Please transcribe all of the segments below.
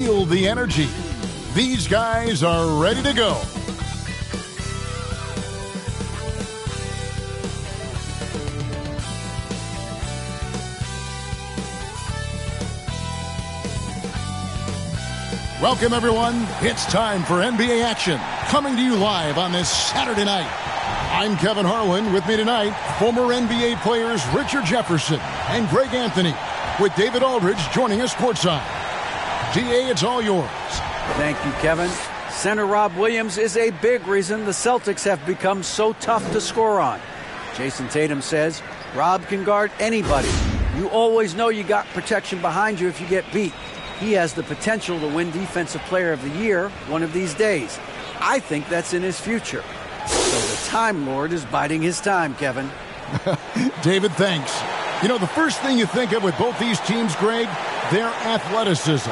feel the energy. These guys are ready to go. Welcome, everyone. It's time for NBA action, coming to you live on this Saturday night. I'm Kevin Harlan. With me tonight, former NBA players Richard Jefferson and Greg Anthony, with David Aldridge joining us courtside. DA, it's all yours. Thank you, Kevin. Center Rob Williams is a big reason the Celtics have become so tough to score on. Jason Tatum says Rob can guard anybody. You always know you got protection behind you if you get beat. He has the potential to win Defensive Player of the Year one of these days. I think that's in his future. So the Time Lord is biding his time, Kevin. David, thanks. You know, the first thing you think of with both these teams, Greg, their athleticism.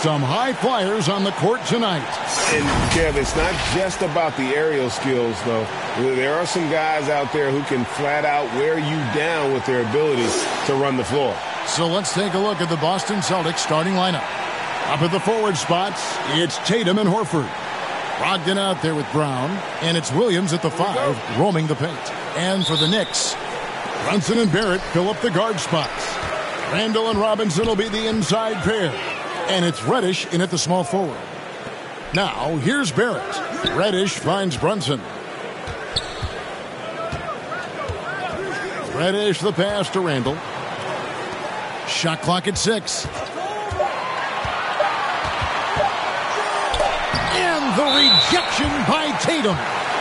Some high flyers on the court tonight. And, Kev, it's not just about the aerial skills, though. There are some guys out there who can flat out wear you down with their ability to run the floor. So let's take a look at the Boston Celtics starting lineup. Up at the forward spots, it's Tatum and Horford. Brogdon out there with Brown, and it's Williams at the 5, roaming the paint. And for the Knicks, Brunson and Barrett fill up the guard spots. Randall and Robinson will be the inside pair. And it's Reddish in at the small forward. Now, here's Barrett. Reddish finds Brunson. Reddish the pass to Randall. Shot clock at 6. And the rejection by Tatum.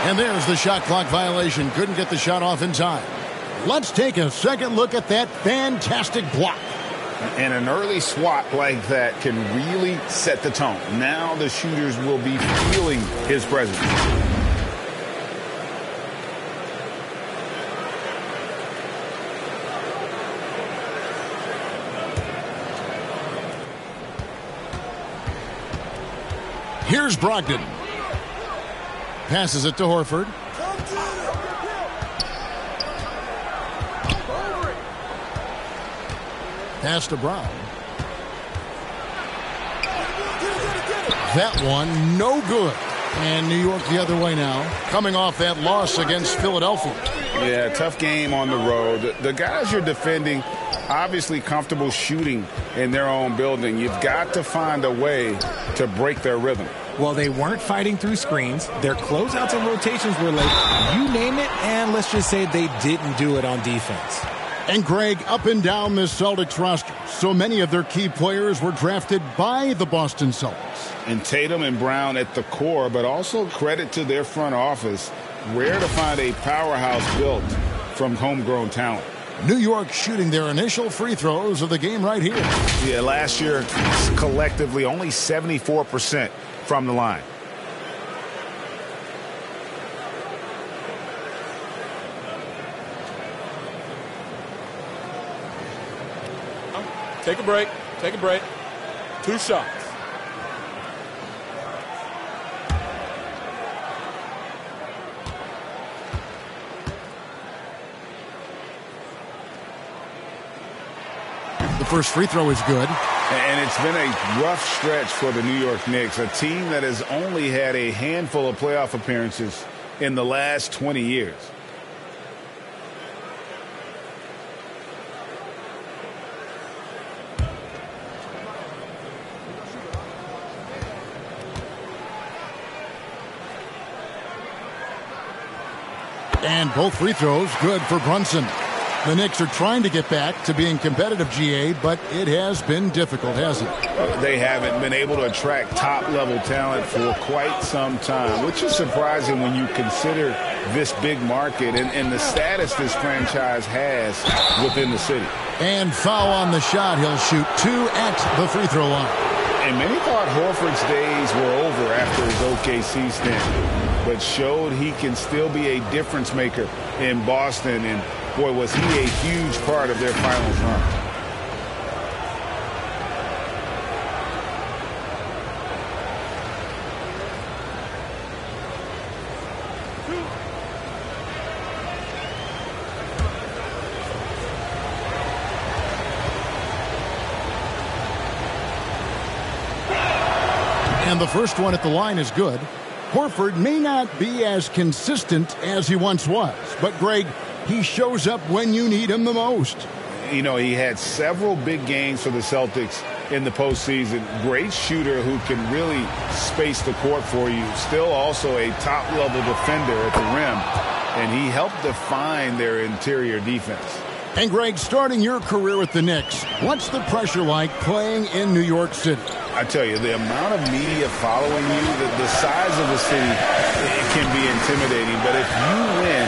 And there's the shot clock violation. Couldn't get the shot off in time. Let's take a second look at that fantastic block. And an early swat like that can really set the tone. Now the shooters will be feeling his presence. Here's Brogdon. Passes it to Horford. Pass to Brown. That one, no good. And New York the other way now, coming off that loss against Philadelphia. Yeah, tough game on the road. The guys you're defending, obviously comfortable shooting in their own building. You've got to find a way to break their rhythm. Well, they weren't fighting through screens. Their closeouts and rotations were late. You name it, and let's just say they didn't do it on defense. And Greg, up and down this Celtics roster, so many of their key players were drafted by the Boston Celtics. And Tatum and Brown at the core, but also credit to their front office. Rare to find a powerhouse built from homegrown talent. New York shooting their initial free throws of the game right here. Yeah, last year, collectively, only 74% from the line. Take a break. Take a break. 2 shots. The first free throw is good. And it's been a rough stretch for the New York Knicks, a team that has only had a handful of playoff appearances in the last 20 years. And both free throws good for Brunson. The Knicks are trying to get back to being competitive, GA, but it has been difficult, hasn't it? They haven't been able to attract top-level talent for quite some time, which is surprising when you consider this big market and the status this franchise has within the city. And foul on the shot. He'll shoot 2 at the free throw line. And many thought Horford's days were over after his OKC stint, but showed he can still be a difference maker in Boston. And boy, was he a huge part of their finals run. And the first one at the line is good. Horford may not be as consistent as he once was, but Greg, he shows up when you need him the most. You know, he had several big games for the Celtics in the postseason. Great shooter who can really space the court for you. Still also a top-level defender at the rim, and he helped define their interior defense. And Greg, starting your career with the Knicks, what's the pressure like playing in New York City? I tell you, the amount of media following you, the size of the city, it can be intimidating. But if you win,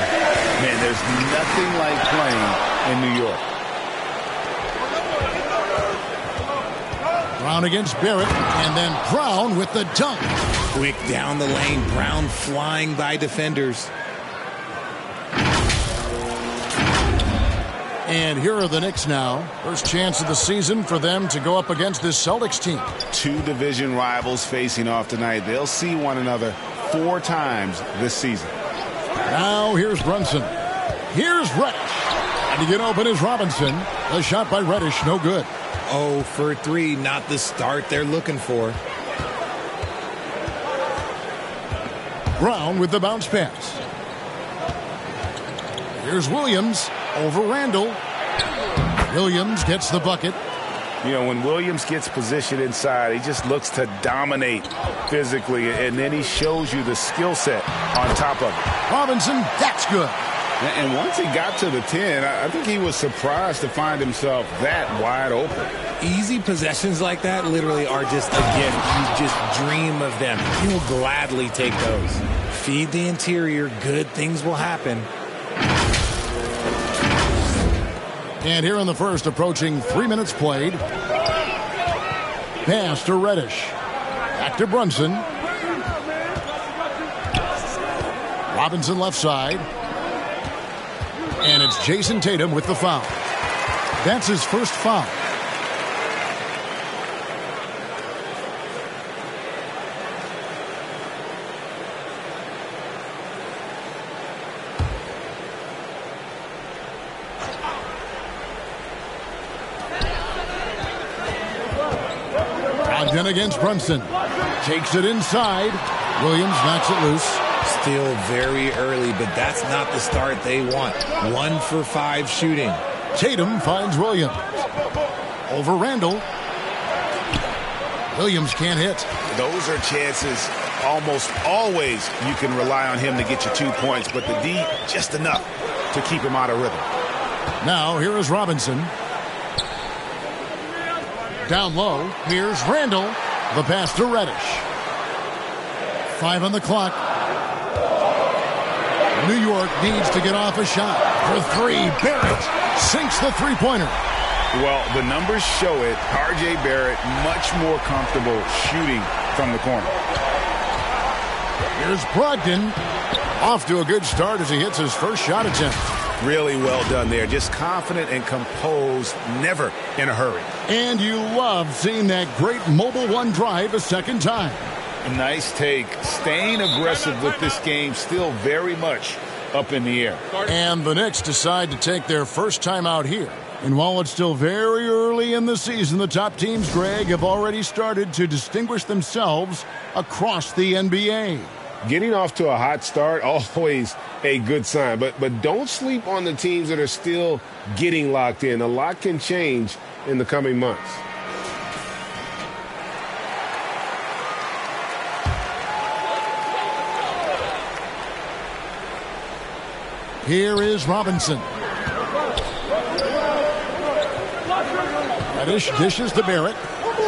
man, there's nothing like playing in New York. Brown against Barrett, and then Brown with the dunk. Quick down the lane, Brown flying by defenders. And here are the Knicks now. First chance of the season for them to go up against this Celtics team. Two division rivals facing off tonight. They'll see one another 4 times this season. Now here's Brunson. Here's Reddish. And to get open is Robinson. A shot by Reddish, no good. 0 for 3, not the start they're looking for. Brown with the bounce pass. Here's Williams over Randall. Williams gets the bucket. You know, when Williams gets positioned inside, he just looks to dominate physically, and then he shows you the skill set on top of it. Robinson, that's good. And once he got to the 10, I think he was surprised to find himself that wide open. Easy possessions like that literally are just a gift. You just dream of them. He'll gladly take those. Feed the interior, good things will happen. And here in the first, approaching 3 minutes played. Pass to Reddish. Back to Brunson. Robinson left side. And it's Jason Tatum with the foul. That's his first foul. Ogden against Brunson. Takes it inside. Williams knocks it loose. Still very early, but that's not the start they want. 1 for 5 shooting. Tatum finds Williams. Over Randall. Williams can't hit. Those are chances almost always you can rely on him to get you 2 points, but the D just enough to keep him out of rhythm. Now here is Robinson. Down low, here's Randall. The pass to Reddish. 5 on the clock. New York needs to get off a shot. For 3, Barrett sinks the three-pointer. Well, the numbers show it. R.J. Barrett much more comfortable shooting from the corner. Here's Brogdon. Off to a good start as he hits his first shot attempt. Really well done there. Just confident and composed, never in a hurry. And you love seeing that great mobile one drive a second time. Nice take. Staying aggressive with this game, still very much up in the air. And the Knicks decide to take their first time out here. And while it's still very early in the season, the top teams, Greg, have already started to distinguish themselves across the NBA. Getting off to a hot start, always a good sign. But don't sleep on the teams that are still getting locked in. A lot can change in the coming months. Here is Robinson. Reddish dishes to Barrett.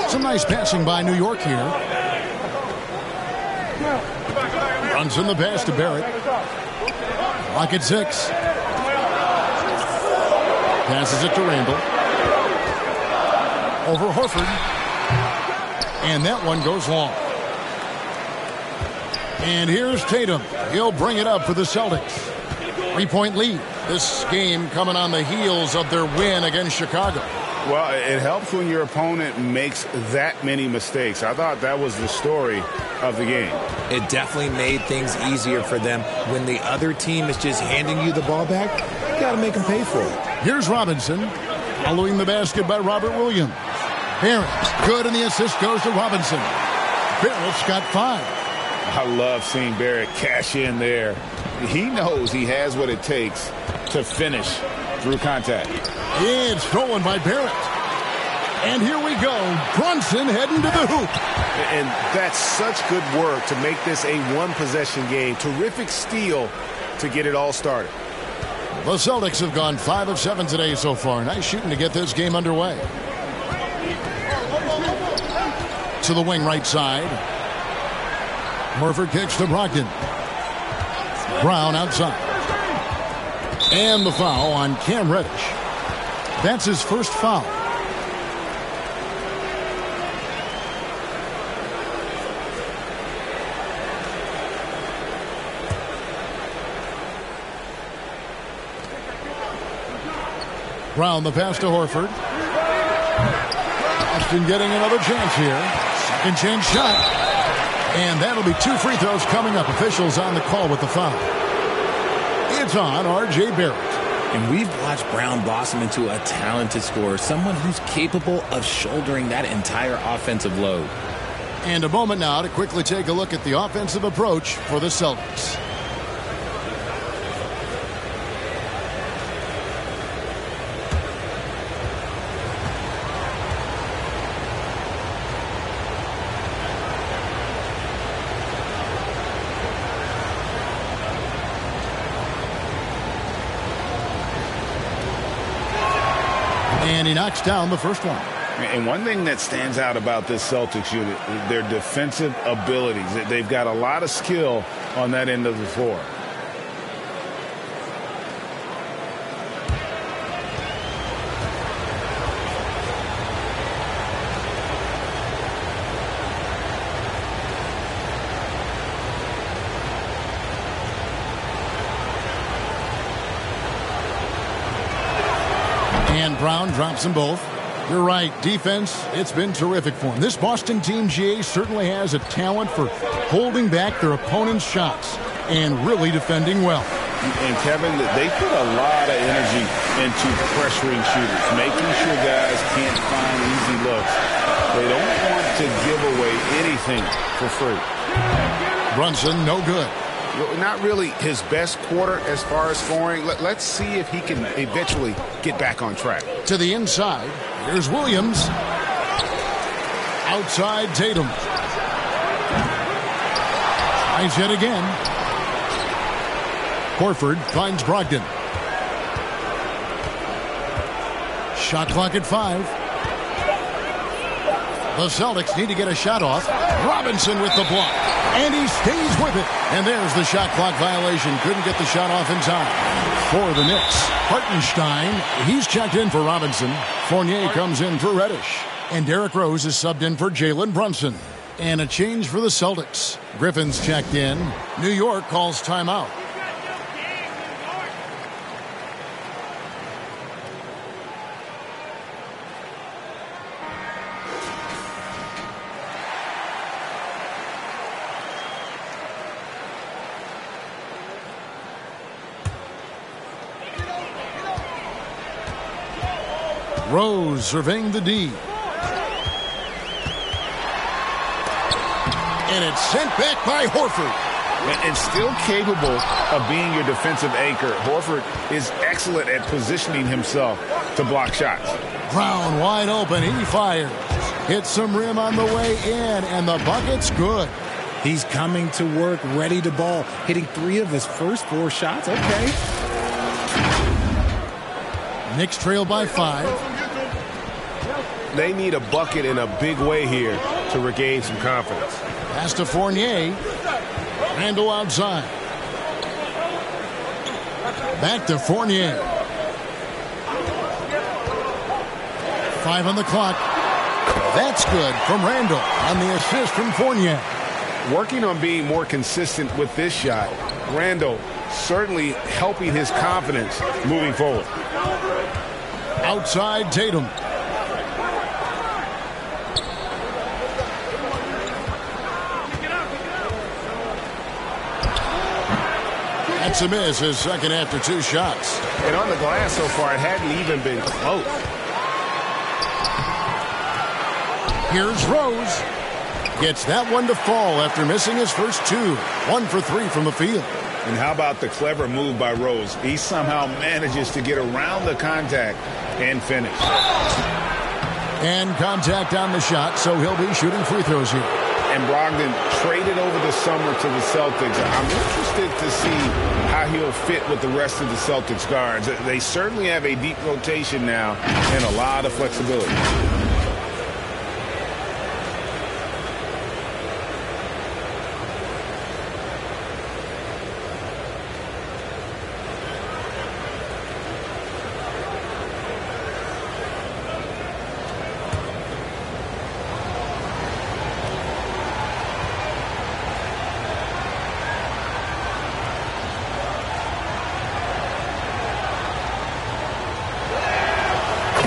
Some nice passing by New York here. Runs in the pass to Barrett. Clock at 6. Passes it to Randall. Over Horford. And that one goes long. And here's Tatum. He'll bring it up for the Celtics. 3-point lead. This game coming on the heels of their win against Chicago. Well, it helps when your opponent makes that many mistakes. I thought that was the story of the game. It definitely made things easier for them. When the other team is just handing you the ball back, you got to make them pay for it. Here's Robinson. Following the basket by Robert Williams. Barrett, good, and the assist goes to Robinson. Barrett's got 5. I love seeing Barrett cash in there. He knows he has what it takes to finish through contact. It's stolen by Barrett. And here we go. Brunson heading to the hoop. And that's such good work to make this a one-possession game. Terrific steal to get it all started. The Celtics have gone 5 of 7 today so far. Nice shooting to get this game underway. To the wing right side. Horford kicks to Brogdon. Brown outside. And the foul on Cam Reddish. That's his first foul. Brown the pass to Horford. Boston getting another chance here. Second chance shot. And that'll be 2 free throws coming up. Officials on the call with the foul. It's on R.J. Barrett. And we've watched Brown blossom into a talented scorer, someone who's capable of shouldering that entire offensive load. And a moment now to quickly take a look at the offensive approach for the Celtics. And he knocks down the first one. And one thing that stands out about this Celtics unit, their defensive abilities. They've got a lot of skill on that end of the floor. And Brown drops them both. You're right. Defense, it's been terrific for him. This Boston team, GA, certainly has a talent for holding back their opponent's shots and really defending well. And Kevin, they put a lot of energy into pressuring shooters, making sure guys can't find easy looks. They don't want to give away anything for free. Brunson, no good. Not really his best quarter as far as scoring. Let's see if he can eventually get back on track. To the inside, here's Williams. Outside, Tatum. Tries yet again. Horford finds Brogdon. Shot clock at 5. The Celtics need to get a shot off. Robinson with the block. And he stays with it. And there's the shot clock violation. Couldn't get the shot off in time. For the Knicks, Hartenstein, he's checked in for Robinson. Fournier comes in for Reddish. And Derrick Rose is subbed in for Jalen Brunson. And a change for the Celtics. Griffin's checked in. New York calls timeout. Rose surveying the D. And it's sent back by Horford. And still capable of being your defensive anchor. Horford is excellent at positioning himself to block shots. Brown wide open. He fires. Hits some rim on the way in. And the bucket's good. He's coming to work, ready to ball. Hitting 3 of his first 4 shots. Okay. Knicks trail by 5. They need a bucket in a big way here to regain some confidence. Pass to Fournier. Randall outside. Back to Fournier. 5 on the clock. That's good from Randall on the assist from Fournier. Working on being more consistent with this shot. Randall certainly helping his confidence moving forward. Outside Tatum. That's a miss, his second after 2 shots. And on the glass so far, it hadn't even been close. Here's Rose. Gets that one to fall after missing his first two. 1 for 3 from the field. And how about the clever move by Rose? He somehow manages to get around the contact and finish. And contact on the shot, so he'll be shooting free throws here. And Brogdon traded over the summer to the Celtics. I'm interested to see how he'll fit with the rest of the Celtics guards. They certainly have a deep rotation now and a lot of flexibility.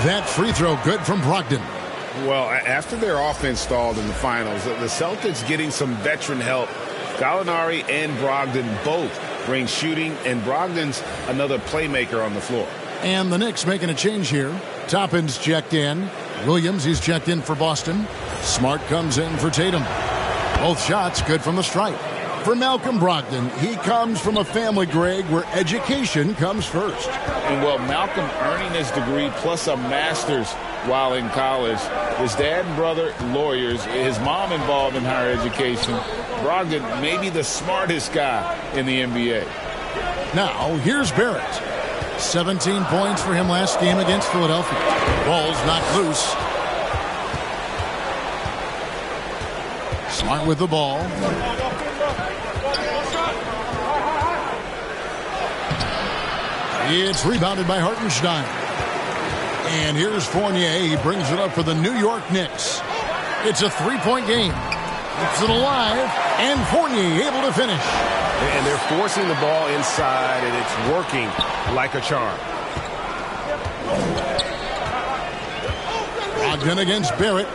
That free throw good from Brogdon. Well, after their offense stalled in the finals, the Celtics getting some veteran help. Gallinari and Brogdon both bring shooting, and Brogdon's another playmaker on the floor. And the Knicks making a change here. Toppin's checked in. Williams, he's checked in for Boston. Smart comes in for Tatum. Both shots good from the stripe. For Malcolm Brogdon, he comes from a family, Greg, where education comes first. And well, Malcolm earning his degree plus a master's while in college. His dad and brother, lawyers. His mom involved in higher education. Brogdon may be the smartest guy in the NBA. Now, here's Barrett. 17 points for him last game against Philadelphia. Ball's knocked loose. Smart with the ball. It's rebounded by Hartenstein. And here's Fournier. He brings it up for the New York Knicks. It's a three-point game. Keeps it alive. And Fournier able to finish. And they're forcing the ball inside, and it's working like a charm. Brogdon against Barrett.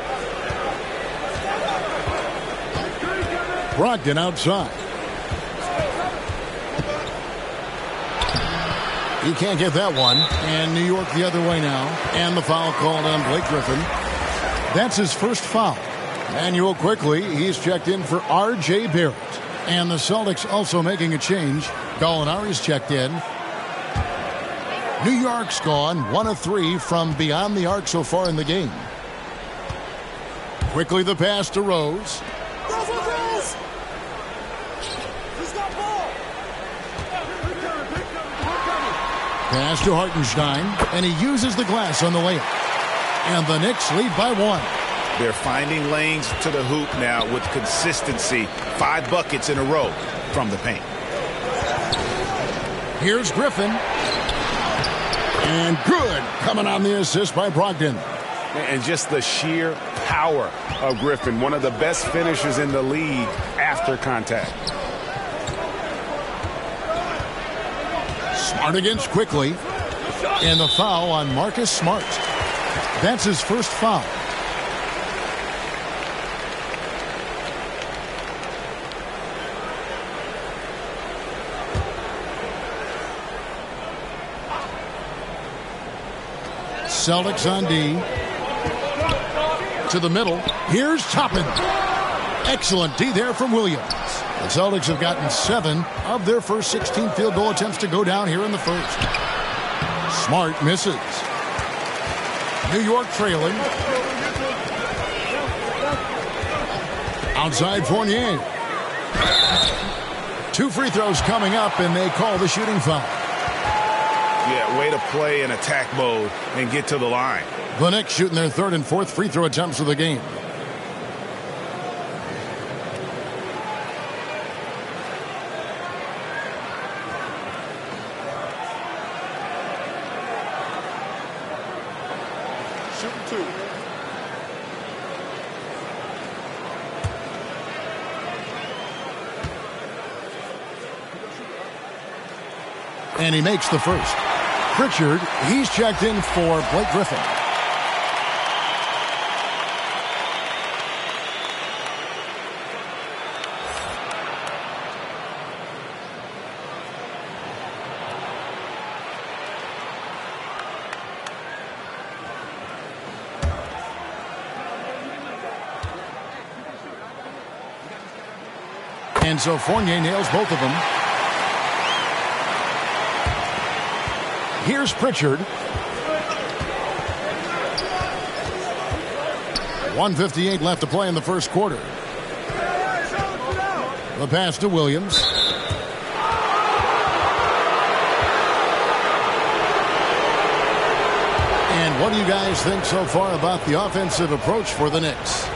Brogdon outside. He can't get that one. And New York the other way now. And the foul called on Blake Griffin. That's his first foul. Manuel quickly. He's checked in for R.J. Barrett. And the Celtics also making a change. Gallinari's checked in. New York's gone 1 of 3 from beyond the arc so far in the game. Quickly the pass to Rose. Pass to Hartenstein, and he uses the glass on the layup. And the Knicks lead by 1. They're finding lanes to the hoop now with consistency. 5 buckets in a row from the paint. Here's Griffin. And good coming on the assist by Brogdon. And just the sheer power of Griffin, one of the best finishers in the league after contact. Smart against quickly. And the foul on Marcus Smart. That's his first foul. Celtics on D. To the middle. Here's Toppin. Excellent D there from Williams. The Celtics have gotten 7 of their first 16 field goal attempts to go down here in the first. Smart misses. New York trailing. Outside Fournier. 2 free throws coming up, and they call the shooting foul. Yeah, way to play in attack mode and get to the line. The Knicks shooting their 3rd and 4th free throw attempts of the game. Shooting 2. And he makes the first. Pritchard, he's checked in for Blake Griffin. And so Fournier nails both of them. Here's Pritchard. 1:58 left to play in the first quarter. The pass to Williams. And what do you guys think so far about the offensive approach for the Knicks?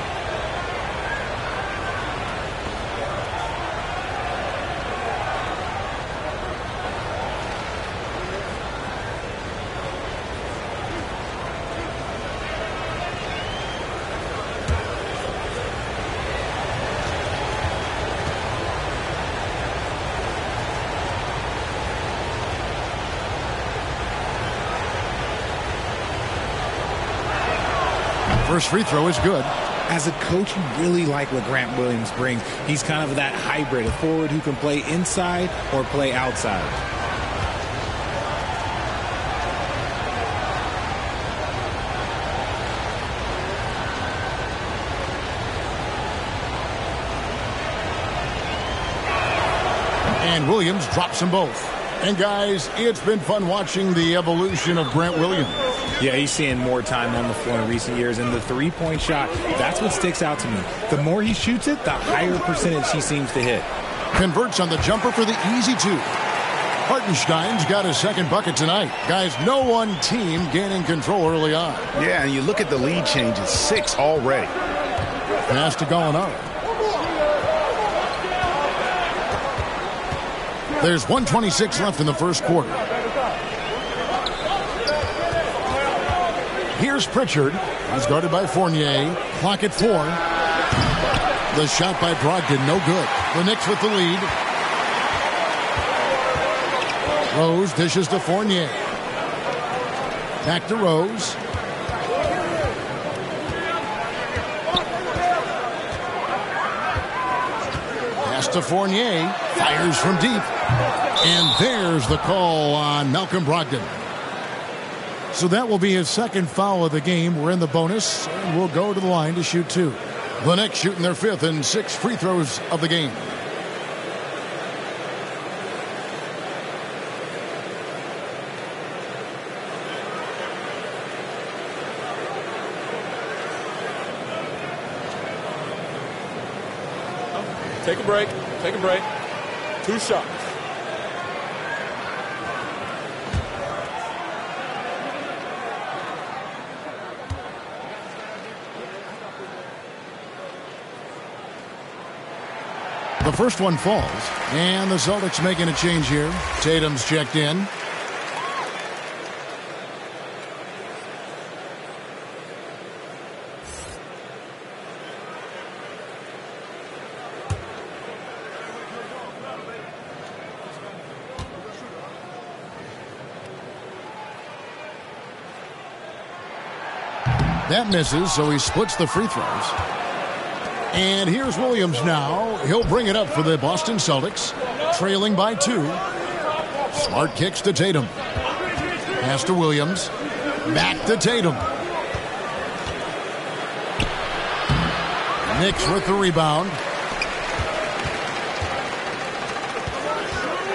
First free throw is good. As a coach, you really like what Grant Williams brings. He's kind of that hybrid, a forward who can play inside or play outside. And Williams drops them both. And guys, it's been fun watching the evolution of Grant Williams. Yeah, he's seeing more time on the floor in recent years, and the three-point shot, that's what sticks out to me. The more he shoots it, the higher percentage he seems to hit. Converts on the jumper for the easy two. Hartenstein's got his second bucket tonight. Guys, no one team gaining control early on. Yeah, and you look at the lead changes, 6 already. Pass to Gallinari. There's 1:26 left in the first quarter. Here's Pritchard. He's guarded by Fournier. Clock at 4. The shot by Brogdon, no good. The Knicks with the lead. Rose dishes to Fournier. Back to Rose. Pass to Fournier. Fires from deep. And there's the call on Malcolm Brogdon. So that will be his second foul of the game. We're in the bonus, and we'll go to the line to shoot 2. The Knicks shooting their 5th and 6th free throws of the game. Take a break. Take a break. 2 shots. The first one falls, and the Celtics making a change here. Tatum's checked in. That misses, so he splits the free throws. And here's Williams now. He'll bring it up for the Boston Celtics, trailing by 2. Smart kicks to Tatum. Pass to Williams. Back to Tatum. Knicks with the rebound.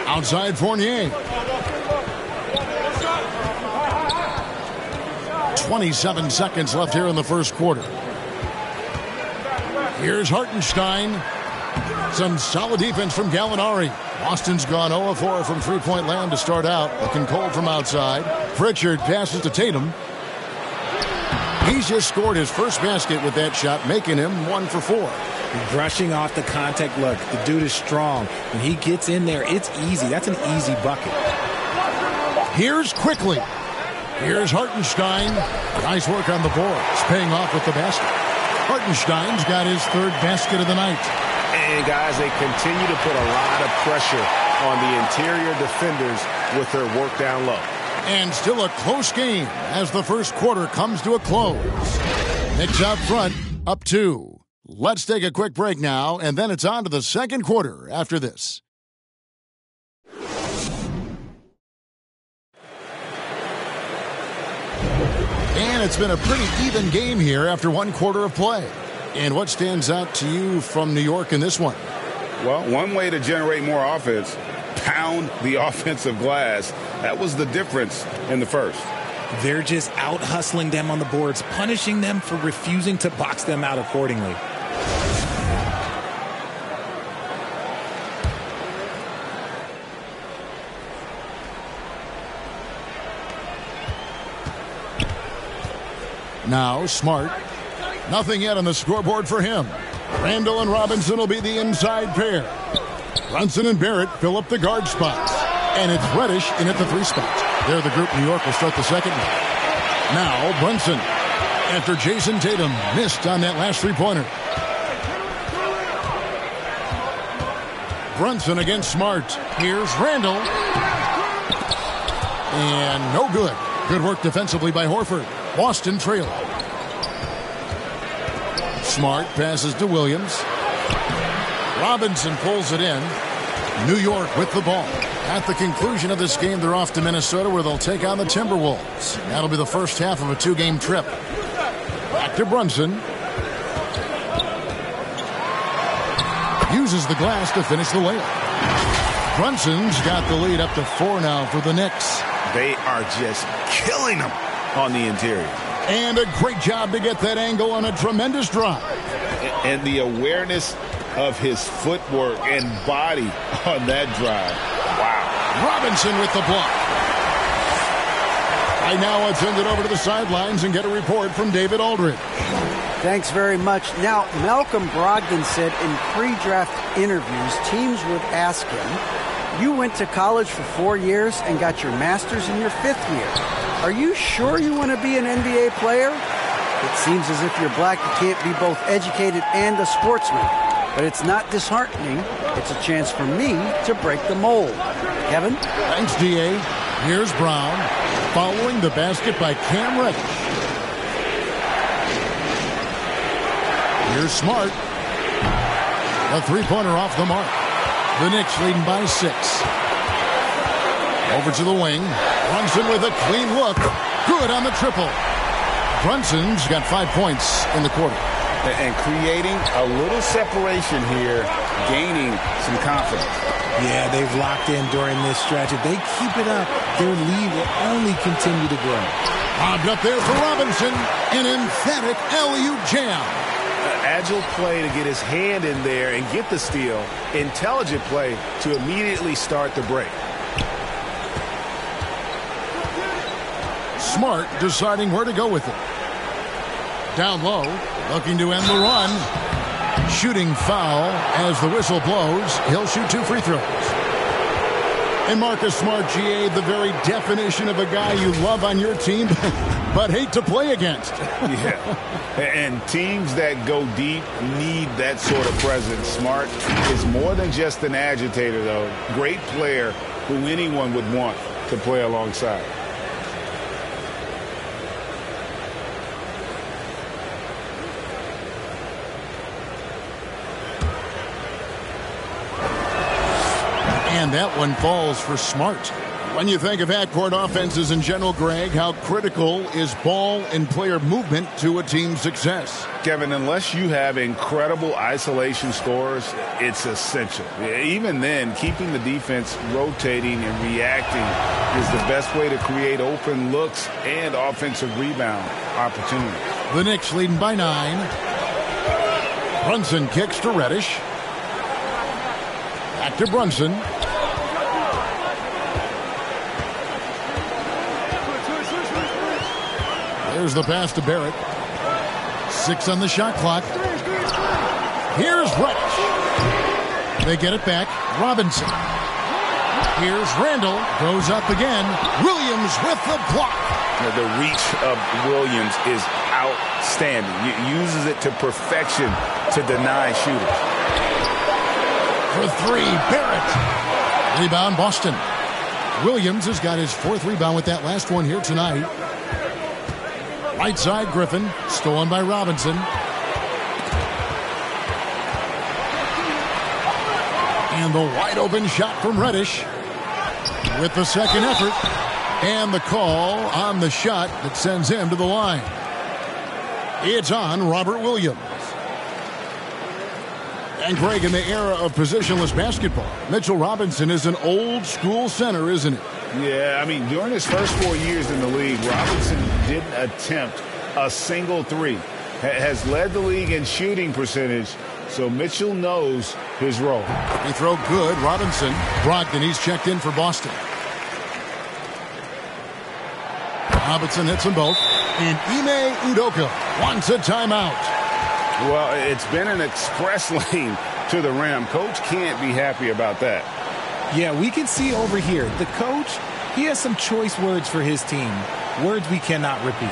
Outside Fournier. 27 seconds left here in the first quarter. Here's Hartenstein. Some solid defense from Gallinari. Boston's gone 0-4 from three-point land to start out. Looking cold from outside. Pritchard passes to Tatum. He's just scored his first basket with that shot, making him 1 for 4. Brushing off the contact look. The dude is strong. When he gets in there, it's easy. That's an easy bucket. Here's Quickly. Here's Hartenstein. Nice work on the boards, paying off with the basket. Hartenstein's got his 3rd basket of the night. And, guys, they continue to put a lot of pressure on the interior defenders with their work down low. And still a close game as the first quarter comes to a close. Knicks out front, up 2. Let's take a quick break now, and then it's on to the second quarter after this. And it's been a pretty even game here after 1 quarter of play. And what stands out to you from New York in this one? Well, one way to generate more offense, pound the offensive glass. That was the difference in the first. They're just out hustling them on the boards, punishing them for refusing to box them out accordingly. Now Smart. Nothing yet on the scoreboard for him. Randall and Robinson will be the inside pair. Brunson and Barrett fill up the guard spots. And it's Reddish in at the 3 spot. They're the group. New York will start the second half. Now Brunson. After Jason Tatum missed on that last 3-pointer. Brunson against Smart. Here's Randall. And no good. Good work defensively by Horford. Boston trailing. Smart passes to Williams. Robinson pulls it in. New York with the ball. At the conclusion of this game, they're off to Minnesota where they'll take on the Timberwolves. That'll be the first half of a 2-game trip. Back to Brunson. Uses the glass to finish the layup. Brunson's got the lead up to 4 now for the Knicks. They are just killing them on the interior. And a great job to get that angle on a tremendous drive. And the awareness of his footwork and body on that drive. Wow. Robinson with the block. Right now, let's send it over to the sidelines and get a report from David Aldridge. Thanks very much. Now, Malcolm Brogdon said in pre-draft interviews, teams would ask him, you went to college for 4 years and got your master's in your 5th year. Are you sure you want to be an NBA player? It seems as if you're black, you can't be both educated and a sportsman. But it's not disheartening. It's a chance for me to break the mold. Kevin? Thanks, D.A. Here's Brown, following the basket by Cam Reddish. Here's Smart. A 3-pointer off the mark. The Knicks leading by 6. Over to the wing. Brunson with a clean look. Good on the triple. Brunson's got 5 points in the quarter. And creating a little separation here, gaining some confidence. Yeah, they've locked in during this stretch. If they keep it up, their lead will only continue to grow. Bobbed up there for Robinson. An emphatic alley-oop jam. Agile play to get his hand in there and get the steal. Intelligent play to immediately start the break. Smart deciding where to go with it. Down low, looking to end the run. Shooting foul as the whistle blows. He'll shoot 2 free throws. And Marcus Smart, GA, the very definition of a guy you love on your team, but hate to play against. Yeah, and teams that go deep need that sort of presence. Smart is more than just an agitator, though. Great player who anyone would want to play alongside. And that one falls for Smart. When you think of half-court offenses in general, Greg, how critical is ball and player movement to a team's success? Kevin, unless you have incredible isolation scores, it's essential. Even then, keeping the defense rotating and reacting is the best way to create open looks and offensive rebound opportunities. The Knicks leading by 9. Brunson kicks to Reddish. Back to Brunson. There's the pass to Barrett. 6 on the shot clock. Here's Reddish. They get it back. Robinson. Here's Randall. Goes up again. Williams with the block. The reach of Williams is outstanding. He uses it to perfection to deny shooters. For 3, Barrett. Rebound, Boston. Williams has got his 4th rebound with that last one here tonight. Right side, Griffin. Stolen by Robinson. And the wide open shot from Reddish. With the second effort. And the call on the shot that sends him to the line. It's on Robert Williams. And Greg, in the era of positionless basketball, Mitchell Robinson is an old-school center, isn't it? Yeah, I mean, during his first 4 years in the league, Robinson didn't attempt a single three. Has led the league in shooting percentage, so Mitchell knows his role. He throw good. Robinson. Brogdon, he's checked in for Boston. Robinson hits them both. And Ime Udoka wants a timeout. Well, it's been an express lane to the rim. Coach can't be happy about that. Yeah, we can see over here, the coach, he has some choice words for his team. Words we cannot repeat.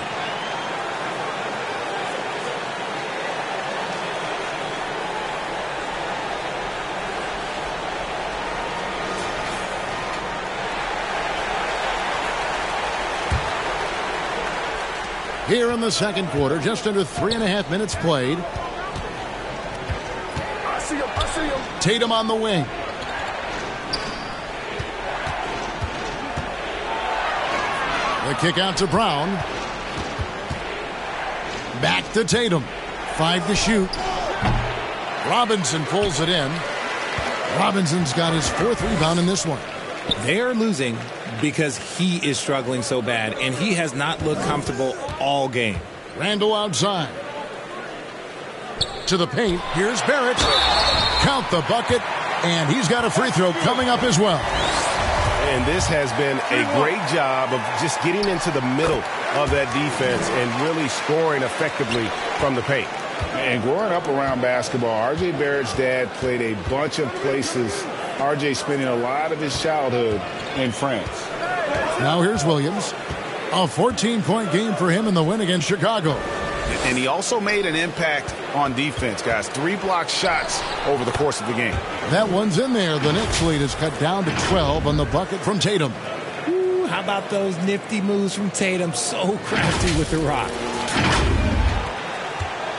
Here in the second quarter, just under 3.5 minutes played. I see him. Tatum on the wing. The kick out to Brown. Back to Tatum. 5 to shoot. Robinson pulls it in. Robinson's got his 4th rebound in this one. They are losing because he is struggling so bad, and he has not looked comfortable all game. Randall outside. To the paint. Here's Barrett. Count the bucket, and he's got a free throw coming up as well. And this has been a great job of just getting into the middle of that defense and really scoring effectively from the paint. And growing up around basketball, R.J. Barrett's dad played a bunch of places. R.J. spending a lot of his childhood in France. Now here's Williams. A 14-point game for him in the win against Chicago. And he also made an impact on defense, guys. 3 block shots over the course of the game. That one's in there. The Knicks lead is cut down to 12 on the bucket from Tatum. Ooh, how about those nifty moves from Tatum? So crafty with the rock.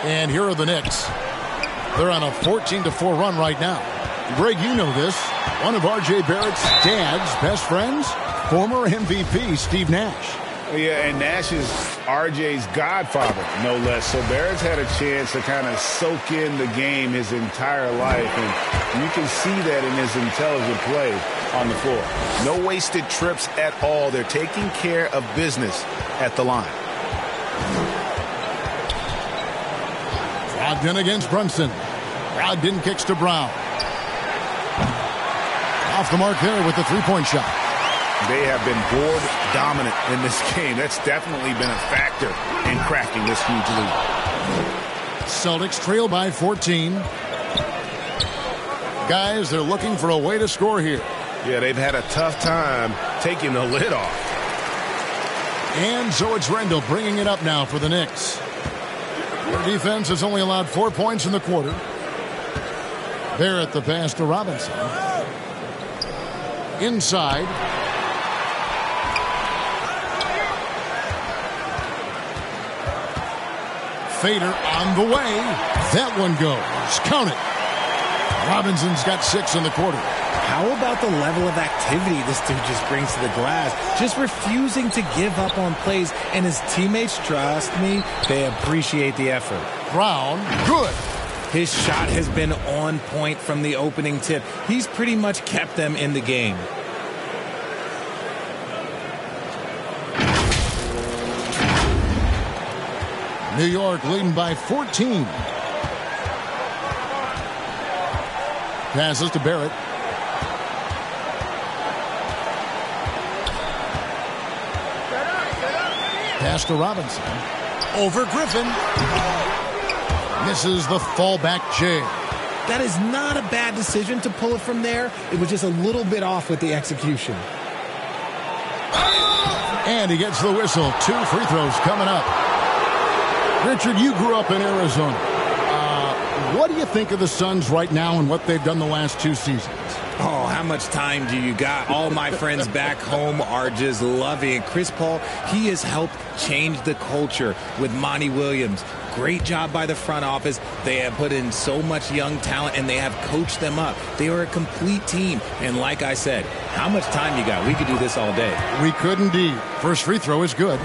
And here are the Knicks. They're on a 14-4 run right now. Greg, you know this. One of R.J. Barrett's dad's best friends, former MVP Steve Nash. Yeah, and Nash is R.J.'s godfather, no less. So Barrett's had a chance to kind of soak in the game his entire life, and you can see that in his intelligent play on the floor. No wasted trips at all. They're taking care of business at the line. Brogdon against Brunson. Brogdon kicks to Brown. Off the mark there with the three-point shot. They have been board dominant in this game. That's definitely been a factor in cracking this huge lead. Celtics trail by 14. Guys, they're looking for a way to score here. Yeah, they've had a tough time taking the lid off. And so it's Randall bringing it up now for the Knicks. Their defense has only allowed 4 points in the quarter. Barrett the pass to Robinson. Inside. Fader on the way. That one goes. Count it. Robinson's got 6 in the quarter. How about the level of activity this dude just brings to the glass? Just refusing to give up on plays, and his teammates, trust me, they appreciate the effort. Brown, good. His shot has been on point from the opening tip. He's pretty much kept them in the game. New York leading by 14. Passes to Barrett. Pass to Robinson. Over Griffin. Misses the fallback jam. That is not a bad decision to pull it from there. It was just a little bit off with the execution. And he gets the whistle. 2 free throws coming up. Richard, you grew up in Arizona. What do you think of the Suns right now and what they've done the last 2 seasons? Oh, how much time do you got? All my friends back home are just loving it. Chris Paul, he has helped change the culture with Monty Williams. Great job by the front office. They have put in so much young talent, and they have coached them up. They are a complete team. And like I said, how much time you got? We could do this all day. We could indeed. First free throw is good.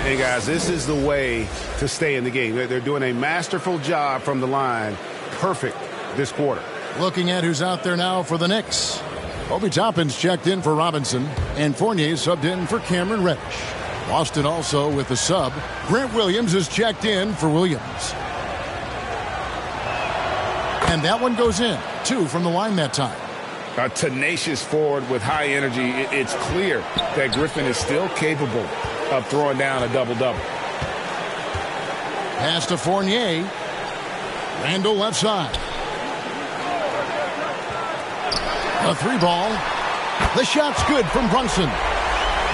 Hey, guys, this is the way to stay in the game. They're doing a masterful job from the line. Perfect this quarter. Looking at who's out there now for the Knicks. Obi Toppin's checked in for Robinson, and Fournier subbed in for Cameron Reddish. Boston also with the sub. Grant Williams is checked in for Williams. And that one goes in. 2 from the line that time. A tenacious forward with high energy. It's clear that Griffin is still capable of throwing down a double-double. Pass to Fournier. Randall left side. A 3-ball. The shot's good from Brunson.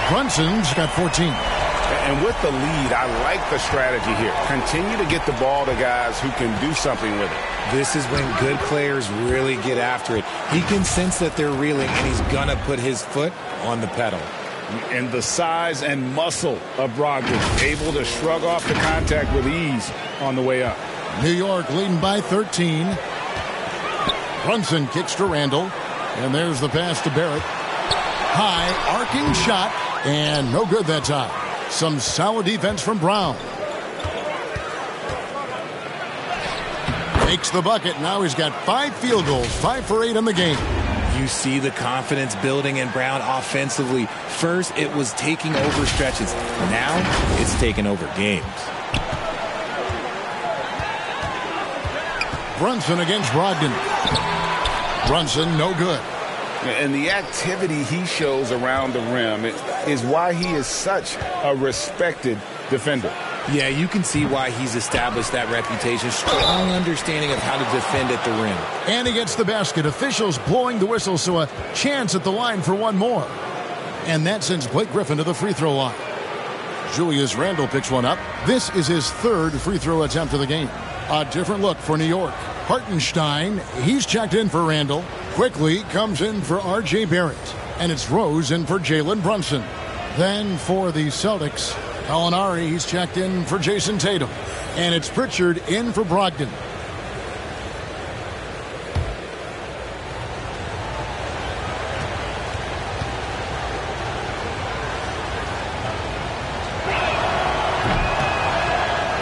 Brunson's got 14. And with the lead, I like the strategy here. Continue to get the ball to guys who can do something with it. This is when good players really get after it. He can sense that they're reeling, and he's going to put his foot on the pedal. And the size and muscle of Brogdon, able to shrug off the contact with ease on the way up. New York leading by 13. Brunson kicks to Randall. And there's the pass to Barrett. High, arcing shot, and no good that time. Some solid defense from Brown. Makes the bucket. Now he's got 5 field goals, 5 for 8 in the game. You see the confidence building in Brown offensively. First, it was taking over stretches. Now, it's taking over games. Brunson against Brogdon. Brunson, no good. And the activity he shows around the rim is why he is such a respected defender. Yeah, you can see why he's established that reputation. Strong understanding of how to defend at the rim. And he gets the basket. Officials blowing the whistle, so a chance at the line for one more. And that sends Blake Griffin to the free throw line. Julius Randle picks one up. This is his 3rd free throw attempt of the game. A different look for New York. Hartenstein, he's checked in for Randall. Quickly comes in for R.J. Barrett. And it's Rose in for Jalen Brunson. Then for the Celtics, Gallinari, he's checked in for Jason Tatum. And it's Pritchard in for Brogdon.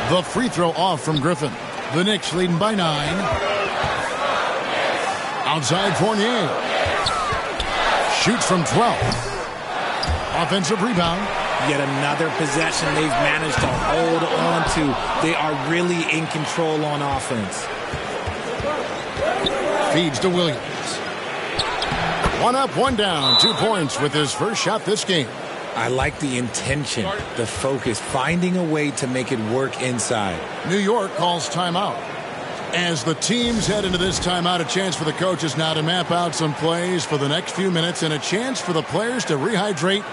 The free throw off from Griffin. The Knicks leading by 9. Outside Fournier. Shoots from 12. Offensive rebound. Yet another possession they've managed to hold on to. They are really in control on offense. Feeds to Williams. 1 up, 1 down. 2 points with his first shot this game. I like the intention, the focus, finding a way to make it work inside. New York calls timeout. As the teams head into this timeout, a chance for the coaches now to map out some plays for the next few minutes and a chance for the players to rehydrate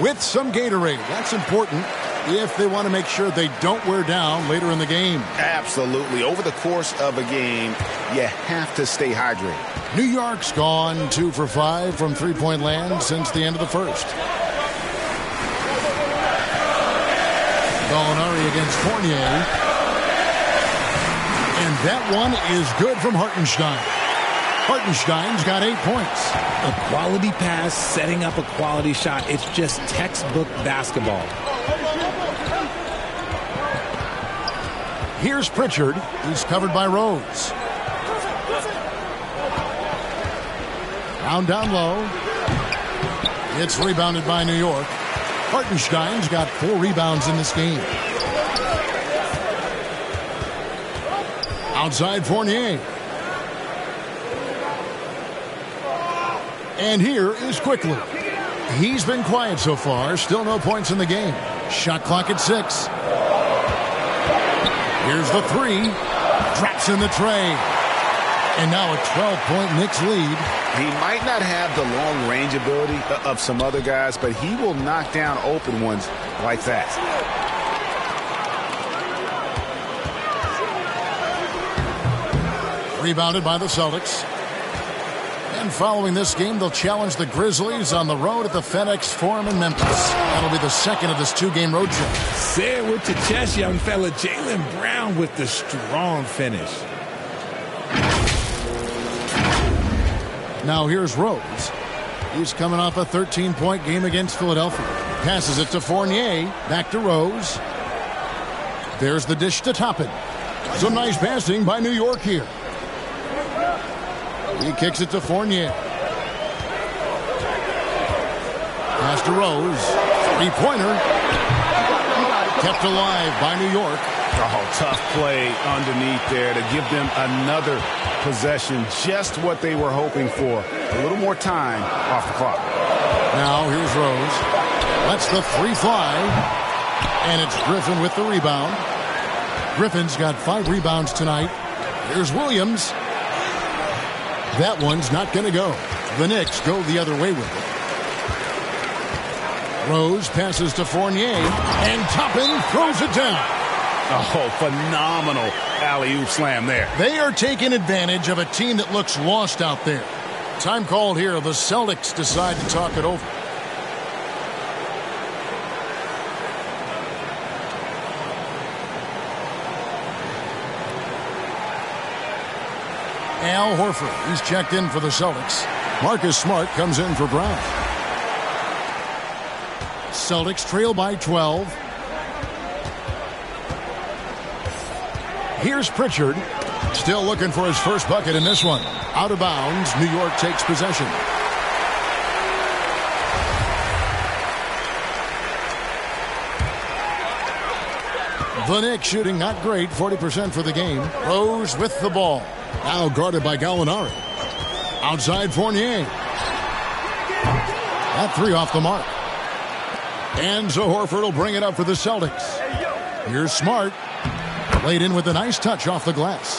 with some Gatorade. That's important if they want to make sure they don't wear down later in the game. Absolutely. Over the course of a game, you have to stay hydrated. New York's gone 2 for 5 from three-point land since the end of the first. Gallinari against Fournier. And that one is good from Hartenstein. Hartenstein's got 8 points. A quality pass, setting up a quality shot. It's just textbook basketball. Here's Pritchard. He's covered by Rose. Down low. It's rebounded by New York. Hartenstein's got 4 rebounds in this game. Outside Fournier. And here is Quickly. He's been quiet so far. Still no points in the game. Shot clock at 6. Here's the 3. Drops in the tray. And now a 12-point Knicks lead. He might not have the long-range ability of some other guys, but he will knock down open ones like that. Rebounded by the Celtics. And following this game, they'll challenge the Grizzlies on the road at the FedEx Forum in Memphis. That'll be the second of this 2-game road trip. Say it with your chest, young fella. Jaylen Brown with the strong finish. Now here's Rose. He's coming off a 13-point game against Philadelphia. Passes it to Fournier. Back to Rose. There's the dish to Toppin. Some nice passing by New York here. He kicks it to Fournier. Pass to Rose. Three-pointer. Kept alive by New York. Oh, tough play underneath there to give them another possession. Just what they were hoping for. A little more time off the clock. Now here's Rose. Lets the three fly. And it's Griffin with the rebound. Griffin's got 5 rebounds tonight. Here's Williams. That one's not going to go. The Knicks go the other way with it. Rose passes to Fournier. And Toppin throws it down. Oh, phenomenal alley-oop slam there. They are taking advantage of a team that looks lost out there. Time called here. The Celtics decide to talk it over. Al Horford, he's checked in for the Celtics. Marcus Smart comes in for Brown. Celtics trail by 12. Here's Pritchard. Still looking for his first bucket in this one. Out of bounds, New York takes possession. The Knicks shooting not great, 40% for the game. Rose with the ball. Now guarded by Gallinari. Outside Fournier. That three off the mark. And so Horford will bring it up for the Celtics. Here's Smart. Laid in with a nice touch off the glass.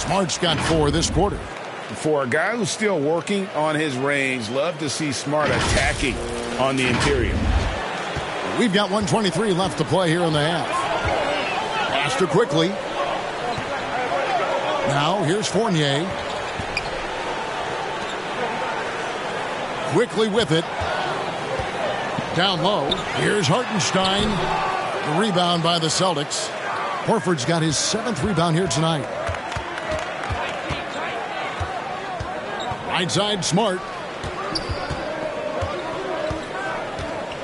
Smart's got 4 this quarter. For a guy who's still working on his range, love to see Smart attacking on the interior. We've got 1:23 left to play here in the half. Pass to quickly. Now here's Fournier. Quickly with it. Down low. Here's Hartenstein. The rebound by the Celtics. Horford's got his 7th rebound here tonight. Right side, Smart.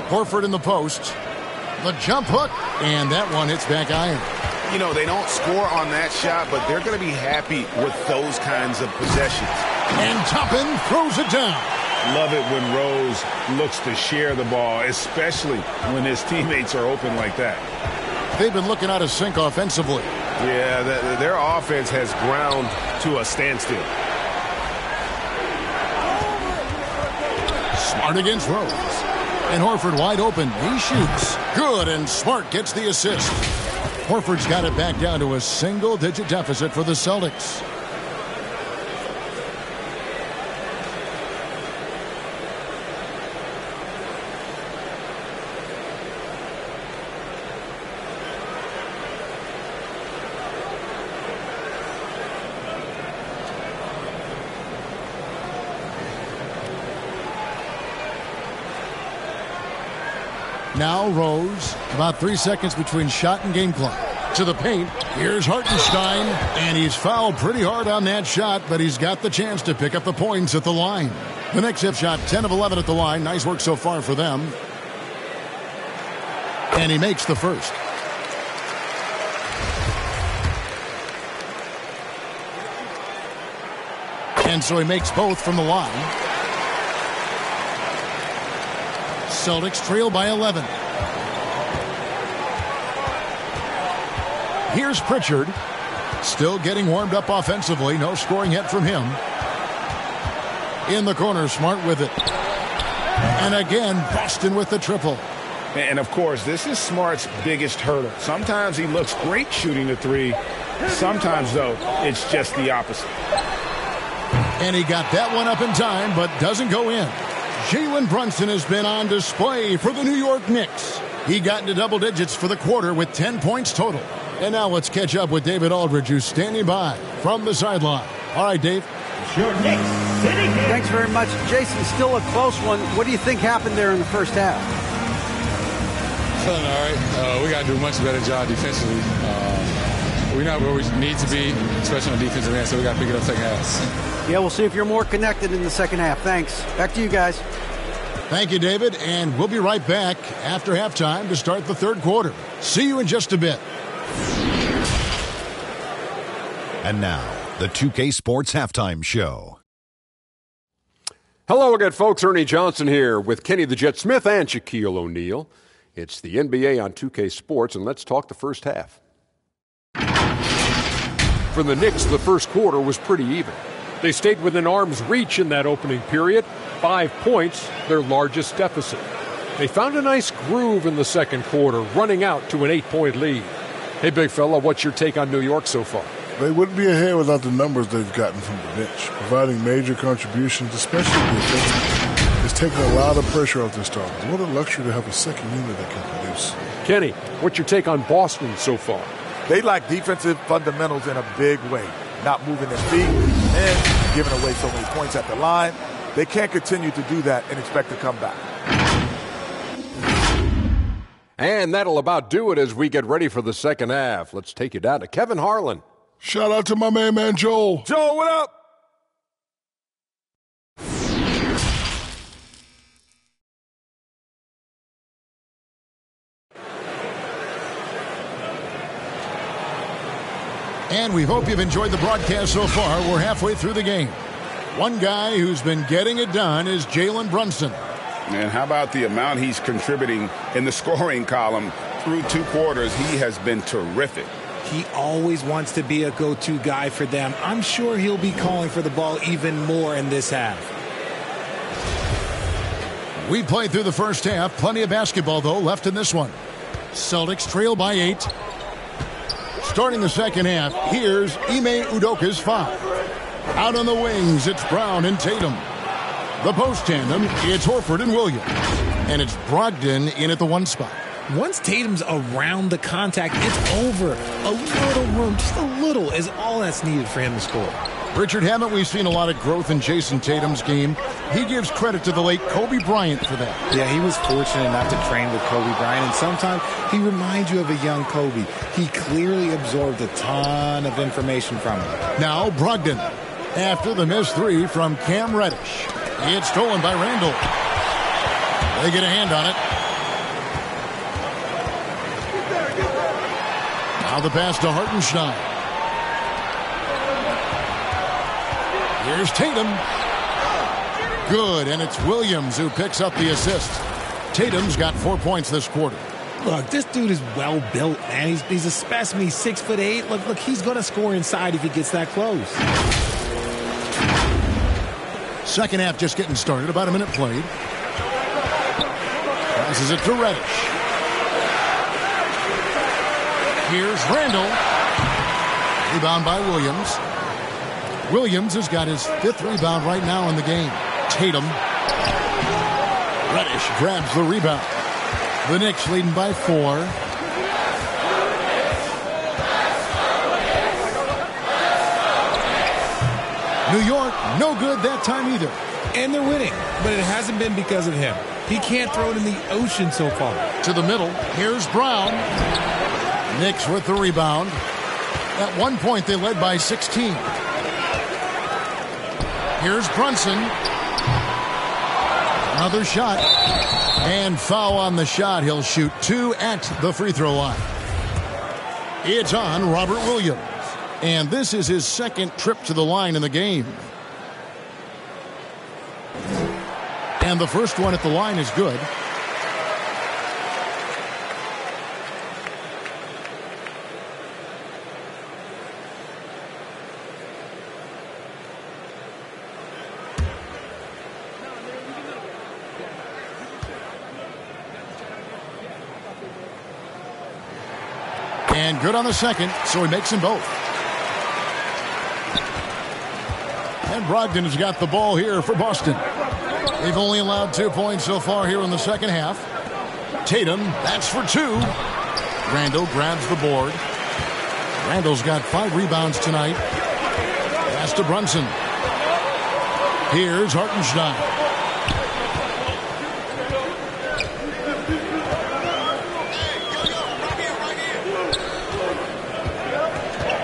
Horford in the post. The jump hook. And that one hits back iron. You know, they don't score on that shot, but they're going to be happy with those kinds of possessions. And Toppin throws it down. Love it when Rose looks to share the ball, especially when his teammates are open like that. They've been looking out of sync offensively. Yeah, their offense has ground to a standstill. Smart against Rose. And Horford wide open. He shoots. Good, and Smart gets the assist. Horford's got it back down to a single-digit deficit for the Celtics. Now Rose, about 3 seconds between shot and game clock. To the paint, here's Hartenstein, and he's fouled pretty hard on that shot, but he's got the chance to pick up the points at the line. The Knicks have shot 10 of 11 at the line. Nice work so far for them. And he makes the first. And so he makes both from the line. Celtics trail by 11. Here's Pritchard. Still getting warmed up offensively. No scoring yet from him. In the corner, Smart with it. And again, Boston with the triple. And, of course, this is Smart's biggest hurdle. Sometimes he looks great shooting the three. Sometimes, though, it's just the opposite. And he got that one up in time, but doesn't go in. Jalen Brunson has been on display for the New York Knicks. He got into double digits for the quarter with 10 points total. And now let's catch up with David Aldridge, who's standing by from the sideline. All right, Dave. Sure, Knicks. Thanks very much. Jason, still a close one. What do you think happened there in the first half? Feeling all right. We got to do a much better job defensively. We're not where we need to be, especially on the defensive end, so we got to pick it up second half. Yeah, we'll see if you're more connected in the second half. Thanks. Back to you guys. Thank you, David, and we'll be right back after halftime to start the third quarter. See you in just a bit. And now, the 2K Sports Halftime Show. Hello again, folks. Ernie Johnson here with Kenny the Jet Smith and Shaquille O'Neal. It's the NBA on 2K Sports, and let's talk the first half. For the Knicks, the first quarter was pretty even. They stayed within arm's reach in that opening period. 5 points, their largest deficit. They found a nice groove in the second quarter, running out to an 8-point lead. Hey, big fella, what's your take on New York so far? They wouldn't be ahead without the numbers they've gotten from the bench, providing major contributions, especially defensively. It's taken a lot of pressure off their starters. What a luxury to have a second unit that can produce. Kenny, what's your take on Boston so far? They lack defensive fundamentals in a big way. Not moving their feet and giving away so many points at the line. They can't continue to do that and expect to come back. And that'll about do it as we get ready for the second half. Let's take you down to Kevin Harlan. Shout out to my man Joel. Joel, what up? And we hope you've enjoyed the broadcast so far. We're halfway through the game. One guy who's been getting it done is Jalen Brunson. And how about the amount he's contributing in the scoring column through 2 quarters? He has been terrific. He always wants to be a go-to guy for them. I'm sure he'll be calling for the ball even more in this half. We played through the first half. Plenty of basketball, though, left in this one. Celtics trail by 8. Starting the second half, here's Ime Udoka's foul. Out on the wings, it's Brown and Tatum. The post tandem, it's Horford and Williams. And it's Brogdon in at the 1 spot. Once Tatum's around the contact, it's over. A little room, just a little, is all that's needed for him to score. Richard, haven't we seen a lot of growth in Jason Tatum's game? He gives credit to the late Kobe Bryant for that. Yeah, he was fortunate enough to train with Kobe Bryant, and sometimes he reminds you of a young Kobe. He clearly absorbed a ton of information from him. Now Brogdon, after the missed 3 from Cam Reddish. It's stolen by Randall. They get a hand on it. Now the pass to Hartenstein. Here's Tatum. Good, and it's Williams who picks up the assist. Tatum's got 4 points this quarter. Look, this dude is well built, man. He's a specimen. He's 6'8". Look, he's going to score inside if he gets that close. Second half just getting started. About a minute played. Passes it to Reddish. Here's Randall. Rebound by Williams. Williams has got his 5th rebound right now in the game. Tatum. Reddish grabs the rebound. The Knicks leading by 4. New York, no good that time either. And they're winning, but it hasn't been because of him. He can't throw it in the ocean so far. To the middle, here's Brown. Knicks with the rebound. At one point, they led by 16. Here's Brunson. Another shot. And foul on the shot. He'll shoot 2 at the free throw line. It's on Robert Williams. And this is his 2nd trip to the line in the game. And the first one at the line is good. And good on the second, so he makes them both. And Brogdon has got the ball here for Boston. They've only allowed 2 points so far here in the second half. Tatum, that's for 2. Randall grabs the board. Randall's got 5 rebounds tonight. Pass to Brunson. Here's Hartenstein.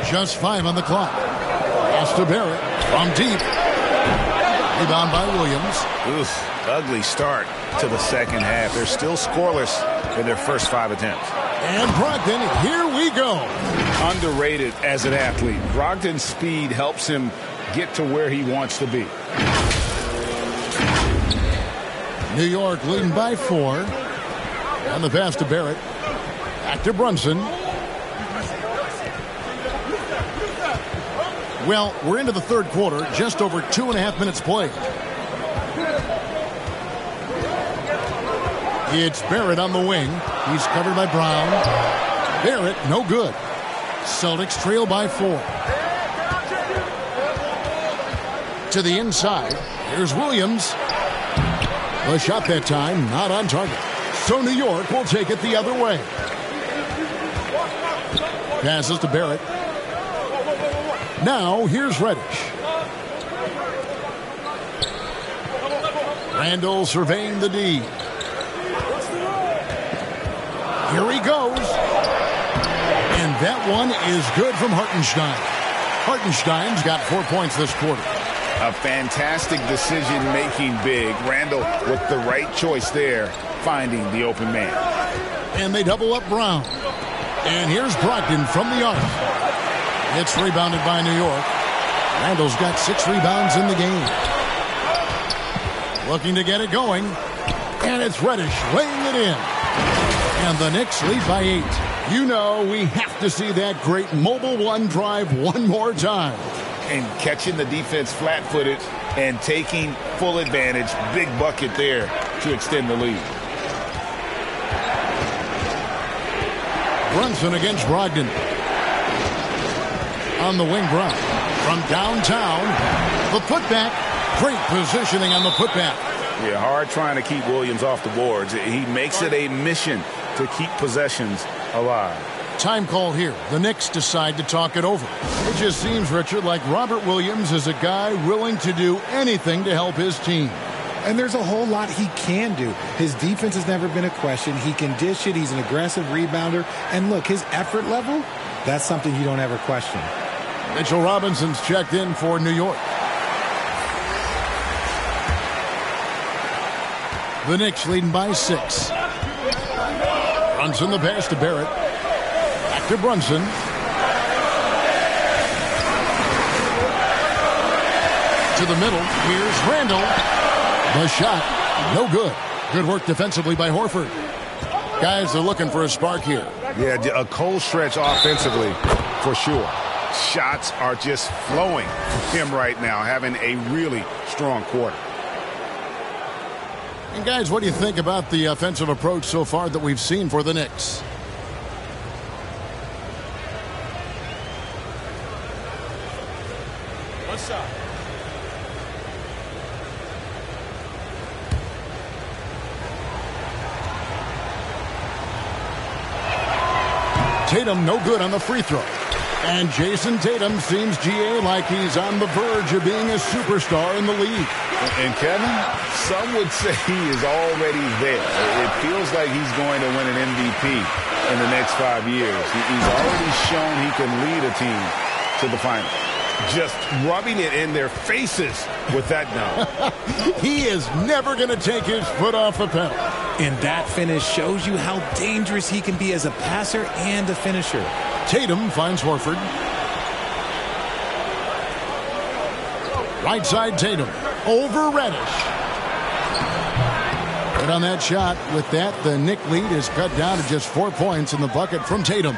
Just 5 on the clock. Pass to Barrett from deep. Rebound by Williams. Oof, ugly start to the second half. They're still scoreless in their first 5 attempts. And Brogdon, here we go. Underrated as an athlete. Brogdon's speed helps him get to where he wants to be. New York leading by 4. On the pass to Barrett. Back to Brunson. Well, we're into the third quarter, just over 2.5 minutes played. It's Barrett on the wing. He's covered by Brown. Barrett, no good. Celtics trail by 4. To the inside. Here's Williams. A shot that time, not on target. So New York will take it the other way. Passes to Barrett. Now, here's Reddish. Randall surveying the D. Here he goes. And that one is good from Hartenstein. Hartenstein's got 4 points this quarter. A fantastic decision-making big. Randall with the right choice there, finding the open man. And they double up Brown. And here's Brogdon from the arc. It's rebounded by New York. Randall's got 6 rebounds in the game. Looking to get it going. And it's Reddish laying it in. And the Knicks lead by 8. You know, we have to see that great mobile one drive one more time. And catching the defense flat-footed and taking full advantage. Big bucket there to extend the lead. Brunson against Brogdon. On the wing, Brown. From downtown, the putback. Great positioning on the putback. Yeah, hard trying to keep Williams off the boards. He makes it a mission to keep possessions alive. Time call here. The Knicks decide to talk it over. It just seems, Richard, like Robert Williams is a guy willing to do anything to help his team. And there's a whole lot he can do. His defense has never been a question. He can dish it. He's an aggressive rebounder. And look, his effort level, that's something you don't ever question. Mitchell Robinson's checked in for New York. The Knicks leading by 6. Brunson the pass to Barrett. Back to Brunson. To the middle. Here's Randall. The shot. No good. Good work defensively by Horford. Guys are looking for a spark here. Yeah, a cold stretch offensively for sure. Shots are just flowing from him right now, having a really strong quarter. And guys, what do you think about the offensive approach so far that we've seen for the Knicks? What's up? Tatum no good on the free throw. And Jason Tatum seems, GA, like he's on the verge of being a superstar in the league. And Kevin, some would say he is already there. It feels like he's going to win an MVP in the next 5 years. He's already shown he can lead a team to the final. Just rubbing it in their faces with that dunk. He is never going to take his foot off the pedal. And that finish shows you how dangerous he can be as a passer and a finisher. Tatum finds Horford. Right side Tatum. Over Reddish. Good on that shot. With that, the Knick lead is cut down to just 4 points in the bucket from Tatum.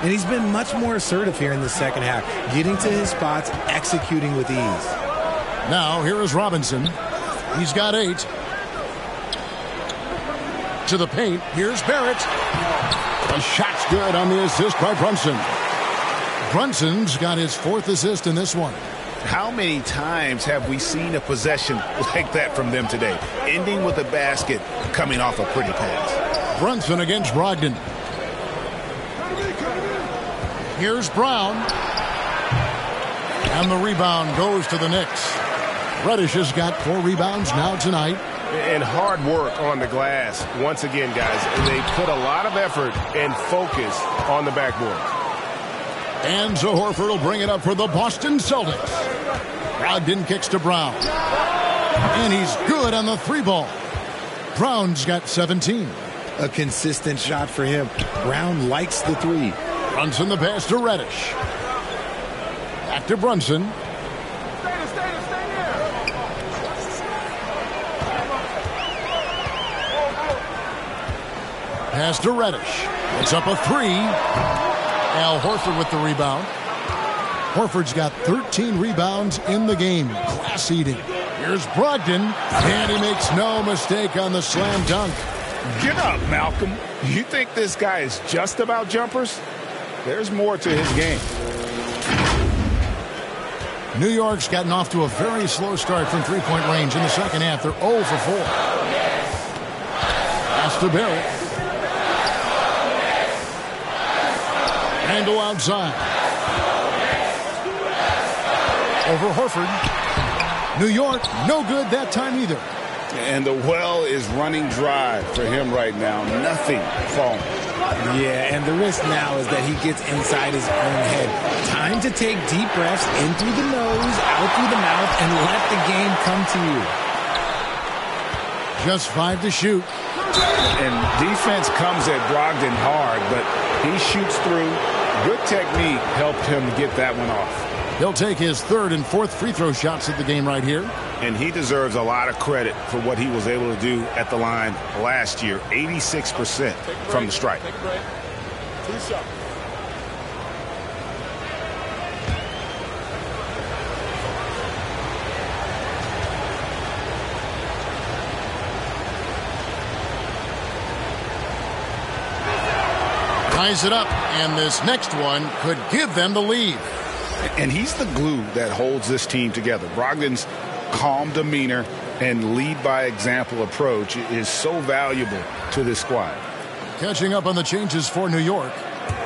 And he's been much more assertive here in the second half, getting to his spots, executing with ease. Now, here is Robinson. He's got 8. To the paint. Here's Barrett. The shot's good on the assist by Brunson. Brunson's got his 4th assist in this one. How many times have we seen a possession like that from them today? Ending with a basket, coming off a pretty pass. Brunson against Brogdon. Here's Brown. And the rebound goes to the Knicks. Reddish has got 4 rebounds now tonight. And hard work on the glass. Once again, guys, they put a lot of effort and focus on the backboard. And so Horford will bring it up for the Boston Celtics. Brogdon kicks to Brown. And he's good on the 3 ball. Brown's got 17. A consistent shot for him. Brown likes the 3. Brunson the pass to Reddish. Back to Brunson. pass to Reddish. It's up a three. Al Horford with the rebound. Horford's got 13 rebounds in the game. Class eating. Here's Brogdon, and he makes no mistake on the slam dunk. Get up, Malcolm. You think this guy is just about jumpers? There's more to his game. New York's gotten off to a very slow start from three-point range in the second half. They're 0 for 4. Pass to Barrett. Angle outside. Over Horford. New York, no good that time either. And the well is running dry for him right now. Nothing falling. Yeah, and the risk now is that he gets inside his own head. Time to take deep breaths in through the nose, out through the mouth, and let the game come to you. Just 5 to shoot. And defense comes at Brogdon hard, but he shoots through. Good technique helped him get that one off. He'll take his third and fourth free throw shots of the game right here. And he deserves a lot of credit for what he was able to do at the line last year. 86% from the stripe. Ties it up, and this next one could give them the lead. And he's the glue that holds this team together. Brogdon's calm demeanor and lead by example approach is so valuable to this squad. Catching up on the changes for New York.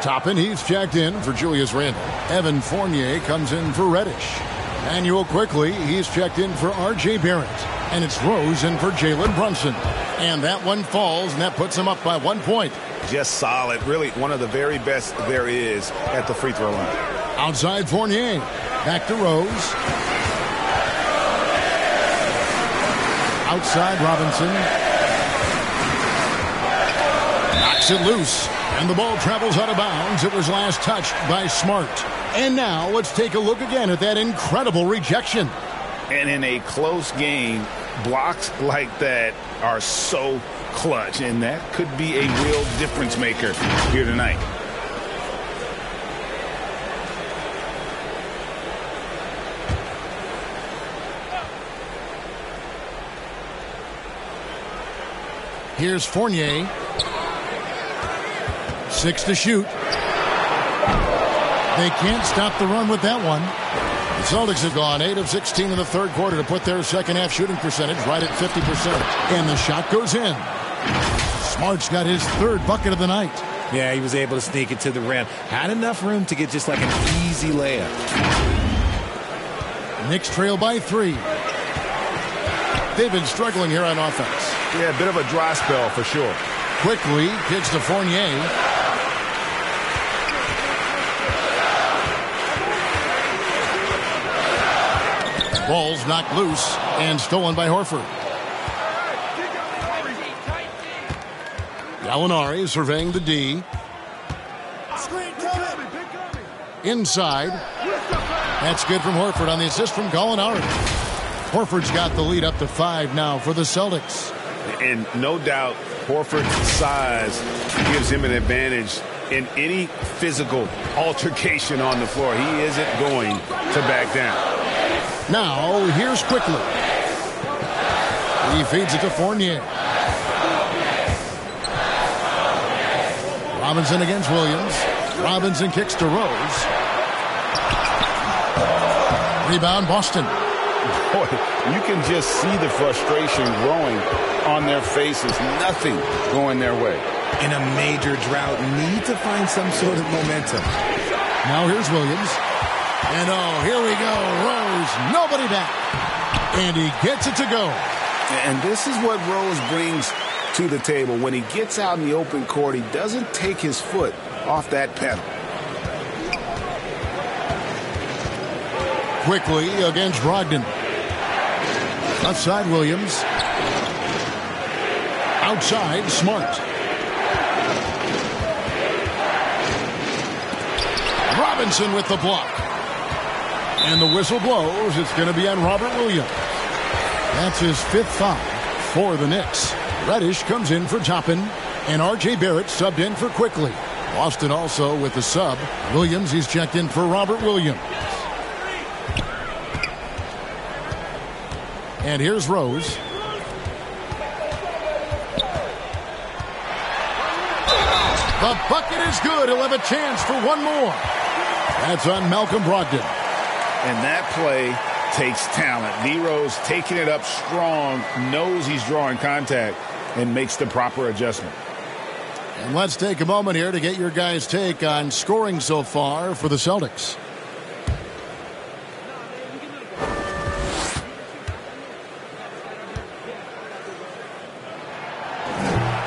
Toppin, he's checked in for Julius Randle. Evan Fournier comes in for Reddish. Manuel Quickly, he's checked in for R.J. Barrett. And it's Rose in for Jalen Brunson. And that one falls, and that puts him up by 1 point. Just solid. Really one of the very best there is at the free throw line. Outside Fournier. Back to Rose. Outside Robinson. Knocks it loose. And the ball travels out of bounds. It was last touched by Smart. And now let's take a look again at that incredible rejection. And in a close game, blocks like that are so clutch. And that could be a real difference maker here tonight. Here's Fournier. 6 to shoot. They can't stop the run with that one. The Celtics have gone 8 of 16 in the third quarter to put their second half shooting percentage right at 50%. And the shot goes in. Smart's got his third bucket of the night. Yeah, he was able to sneak it to the rim. Had enough room to get just like an easy layup. Knicks trail by 3. They've been struggling here on offense. Yeah, a bit of a dry spell for sure. Quickly kicks to Fournier. Ball's knocked loose and stolen by Horford. Gallinari surveying the D. Inside. That's good from Horford on the assist from Gallinari. Horford's got the lead up to 5 now for the Celtics. And no doubt Horford's size gives him an advantage in any physical altercation on the floor. He isn't going to back down. Now, here's Quickly. He feeds it to Fournier. Robinson against Williams. Robinson kicks to Rose. Rebound, Boston. Boy, you can just see the frustration growing on their faces. Nothing going their way. In a major drought, need to find some sort of momentum. Now here's Williams. And oh, here we go. Rose, nobody back. And he gets it to go. And this is what Rose brings to the table. When he gets out in the open court, he doesn't take his foot off that pedal. Quickly against Brogdon. Outside Williams. Outside Smart. Robinson with the block. And the whistle blows. It's going to be on Robert Williams. That's his 5th foul for the Knicks. Reddish comes in for Toppin. And R.J. Barrett subbed in for Quickly. Boston also with the sub. Williams, he's checked in for Robert Williams. And here's Rose. The bucket is good. He'll have a chance for one more. That's on Malcolm Brogdon. And that play takes talent. D-Rose taking it up strong, knows he's drawing contact, and makes the proper adjustment. And let's take a moment here to get your guys' take on scoring so far for the Celtics.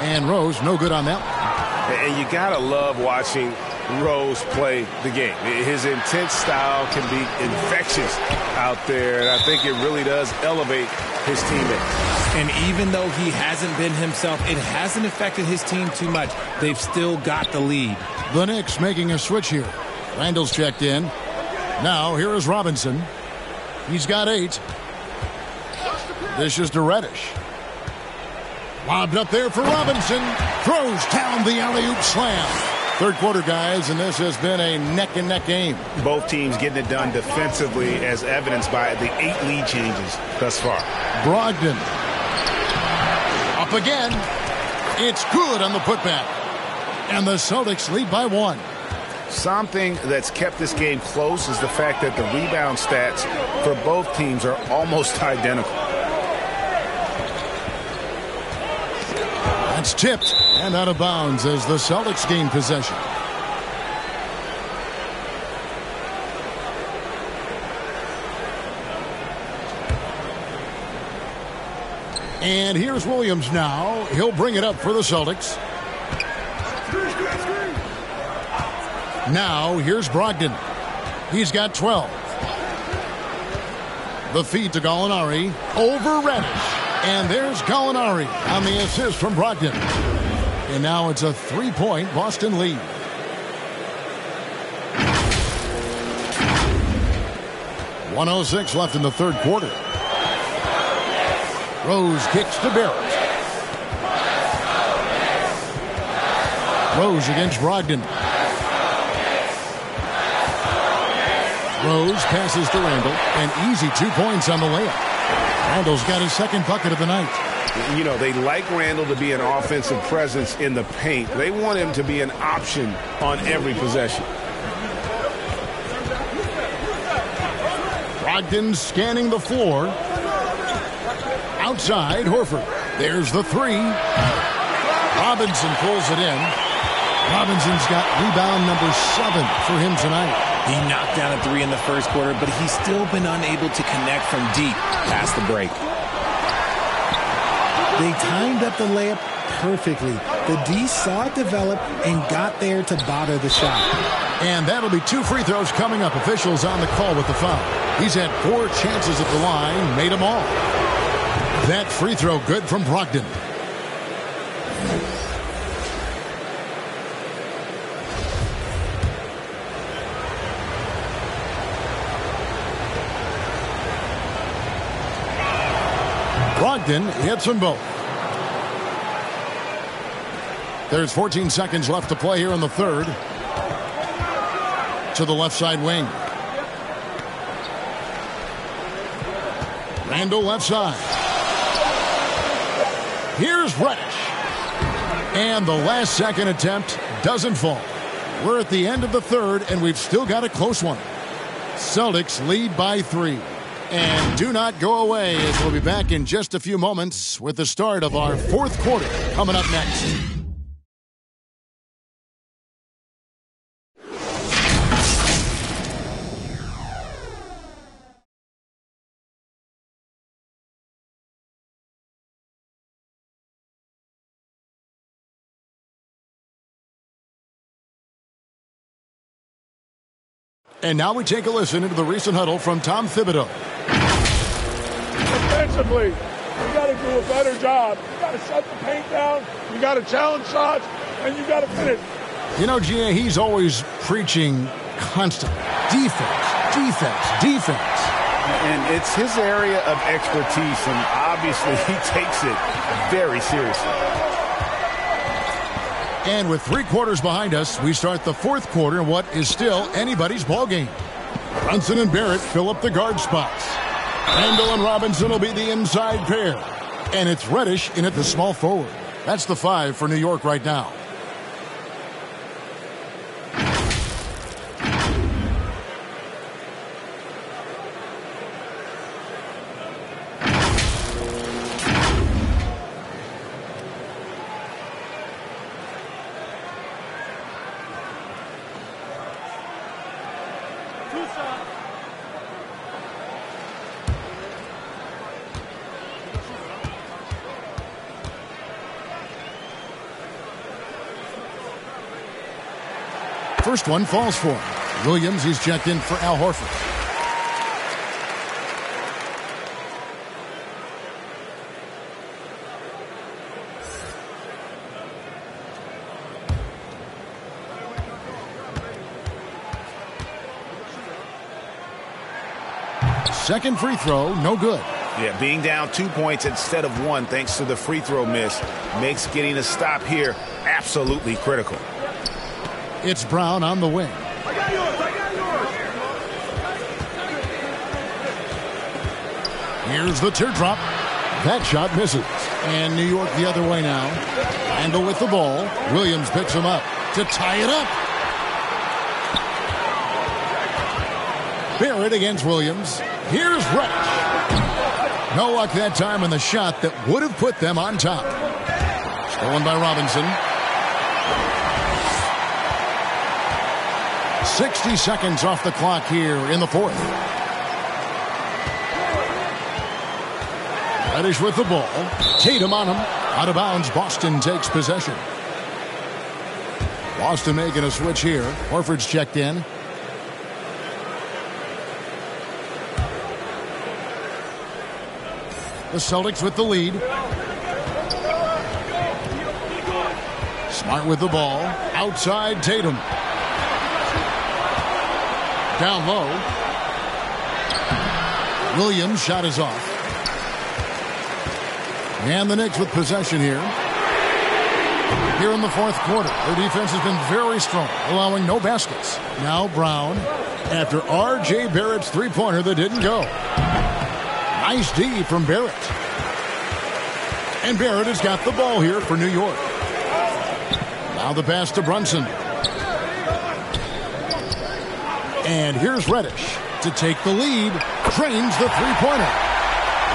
And Rose, no good on that one. And you got to love watching Rose play the game. His intense style can be infectious out there, and I think it really does elevate his teammates. And even though he hasn't been himself, it hasn't affected his team too much. They've still got the lead. The Knicks making a switch here. Randall's checked in. Now here is Robinson. He's got 8. This is to Reddish. Lobbed up there for Robinson. Throws down the alley-oop slam. Third quarter, guys, and this has been a neck-and-neck game. Both teams getting it done defensively, as evidenced by the 8 lead changes thus far. Brogdon. Up again. It's good on the putback. And the Celtics lead by 1. Something that's kept this game close is the fact that the rebound stats for both teams are almost identical. That's tipped and out of bounds as the Celtics gain possession. And here's Williams now. He'll bring it up for the Celtics. Now here's Brogdon. He's got 12. The feed to Gallinari over Reddish. And there's Gallinari on the assist from Brogdon. And now it's a 3-point Boston lead. .106 left in the third quarter. Rose kicks to Barrett. Rose against Brogdon. Rose passes to Randall. An easy 2 points on the layup. Randall's got his second bucket of the night. You know, they like Randall to be an offensive presence in the paint. They want him to be an option on every possession. Brogdon scanning the floor. Outside, Horford. There's the 3. Robinson pulls it in. Robinson's got rebound number 7 for him tonight. He knocked down a 3 in the first quarter, but he's still been unable to connect from deep past the break. They timed up the layup perfectly. The D saw it develop and got there to bother the shot. And that'll be 2 free throws coming up. Officials on the call with the foul. He's had 4 chances at the line, made them all. That free throw good from Brogdon. Brogdon hits them both. There's 14 seconds left to play here in the third. To the left side wing. Randall left side. Here's Reddish. And the last second attempt doesn't fall. We're at the end of the third, and we've still got a close one. Celtics lead by 3. And do not go away, as we'll be back in just a few moments with the start of our fourth quarter coming up next. And now we take a listen into the recent huddle from Tom Thibodeau. Defensively, you got to do a better job. You got to shut the paint down. You got to challenge shots, and you got to finish. You know, Gia, he's always preaching constantly. Defense, defense, defense. And it's his area of expertise, and obviously he takes it very seriously. And with 3 quarters behind us, we start the 4th quarter in what is still anybody's ball game. Brunson and Barrett fill up the guard spots. Randall and Robinson will be the inside pair. And it's Reddish in at the small forward. That's the 5 for New York right now. First one falls for him. Williams, he's checked in for Al Horford. Second free throw, no good. Yeah, being down 2 points instead of 1 thanks to the free throw miss makes getting a stop here absolutely critical. It's Brown on the wing. I got yours. Here's the teardrop. That shot misses. And New York the other way now. Randall with the ball. Williams picks him up to tie it up. Barrett against Williams. Here's Reddish. No luck that time in the shot that would have put them on top. Stolen by Robinson. 60 seconds off the clock here in the 4th. Reddish with the ball. Tatum on him. Out of bounds. Boston takes possession. Boston making a switch here. Horford's checked in. The Celtics with the lead. Smart with the ball. Outside Tatum. Down low. Williams' shot is off. And the Knicks with possession here. Here in the 4th quarter, their defense has been very strong, allowing no baskets. Now Brown, after R.J. Barrett's three-pointer that didn't go. Nice D from Barrett. And Barrett has got the ball here for New York. Now the pass to Brunson. And here's Reddish to take the lead. Drains the three-pointer.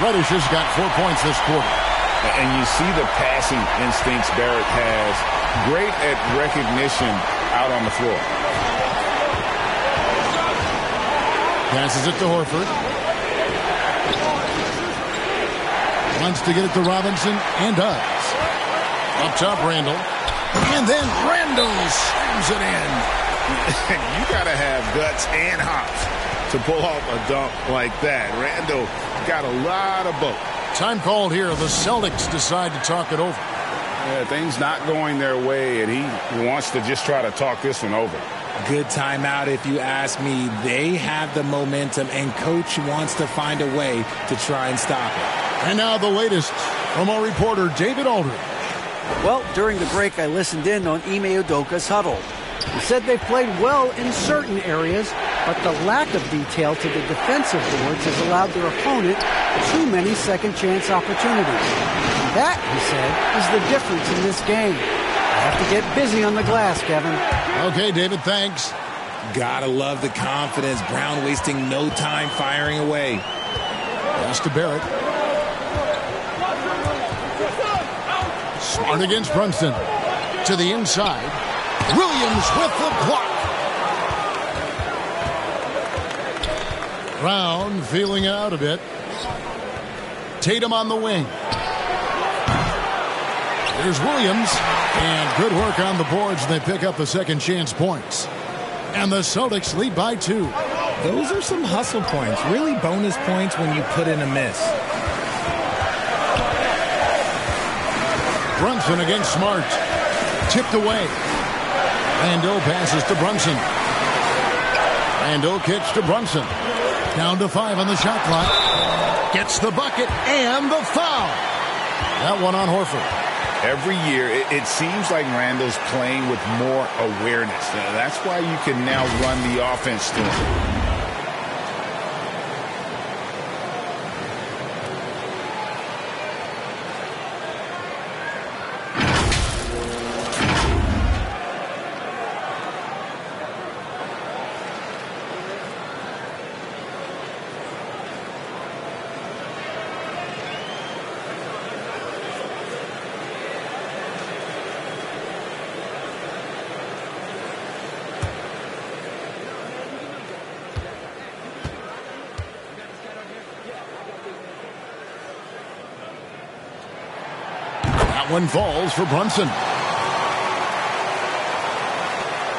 Reddish has got 4 points this quarter. And you see the passing instincts Barrett has. Great at recognition out on the floor. Passes it to Horford. Wants to get it to Robinson and does. Up top, Randall. And then Randall slams it in. You got to have guts and hops to pull off a dunk like that. Randall got a lot of both. Time called here. The Celtics decide to talk it over. Yeah, things not going their way, and he wants to just try to talk this one over. Good timeout if you ask me. They have the momentum, and Coach wants to find a way to try and stop it. And now the latest from our reporter, David Aldridge. Well, during the break, I listened in on Ime Udoka's huddle. He said they played well in certain areas, but the lack of detail to the defensive boards has allowed their opponent too many second-chance opportunities. And that, he said, is the difference in this game. I have to get busy on the glass, Kevin. Okay, David, thanks. Gotta love the confidence. Brown wasting no time firing away. Pass to Barrett. Smart against Brunson. To the inside. Williams with the block. Brown feeling out a bit. Tatum on the wing. There's Williams. And good work on the boards. They pick up the second chance points. And the Celtics lead by 2. Those are some hustle points. Really bonus points when you put in a miss. Brunson against Smart. Tipped away. Randall passes to Brunson. Randall kicks to Brunson. Down to 5 on the shot clock. Gets the bucket and the foul. That one on Horford. Every year, it seems like Randall's playing with more awareness. That's why you can now run the offense through him. One falls for Brunson.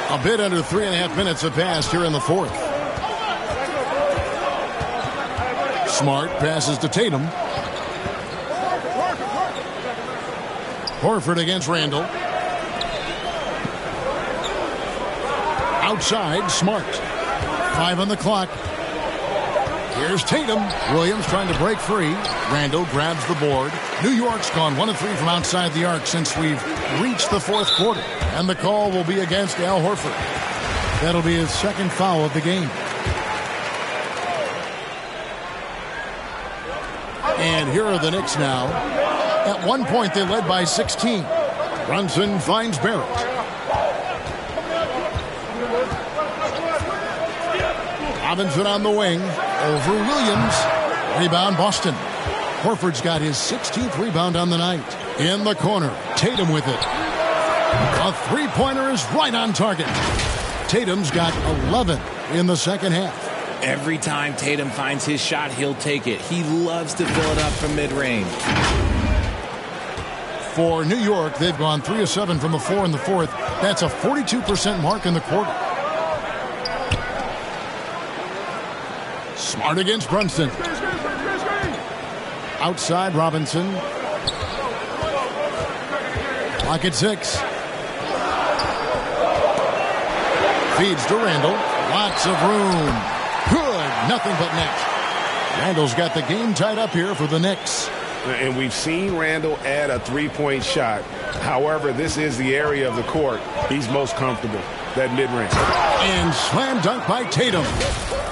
A bit under 3.5 minutes have passed here in the fourth. Smart passes to Tatum. Horford against Randall. Outside, Smart. 5 on the clock. Here's Tatum. Williams trying to break free. Randall grabs the board. New York's gone 1 of 3 from outside the arc since we've reached the fourth quarter. And the call will be against Al Horford. That'll be his second foul of the game. And here are the Knicks now. At one point, they led by 16. Brunson finds Barrett. Robinson on the wing. Over Williams. Rebound Boston. Horford's got his 16th rebound on the night. In the corner, Tatum with it. A three-pointer is right on target. Tatum's got 11 in the second half. Every time Tatum finds his shot, he'll take it. He loves to fill it up from mid-range. For New York, they've gone 3 of 7 from the floor in the fourth. That's a 42% mark in the quarter. Smart against Brunson. Outside Robinson. Clock at 6. Feeds to Randall. Lots of room. Good. Nothing but net. Randall's got the game tied up here for the Knicks. And we've seen Randall add a three-point shot. However, this is the area of the court he's most comfortable, that mid-range. And slam dunk by Tatum.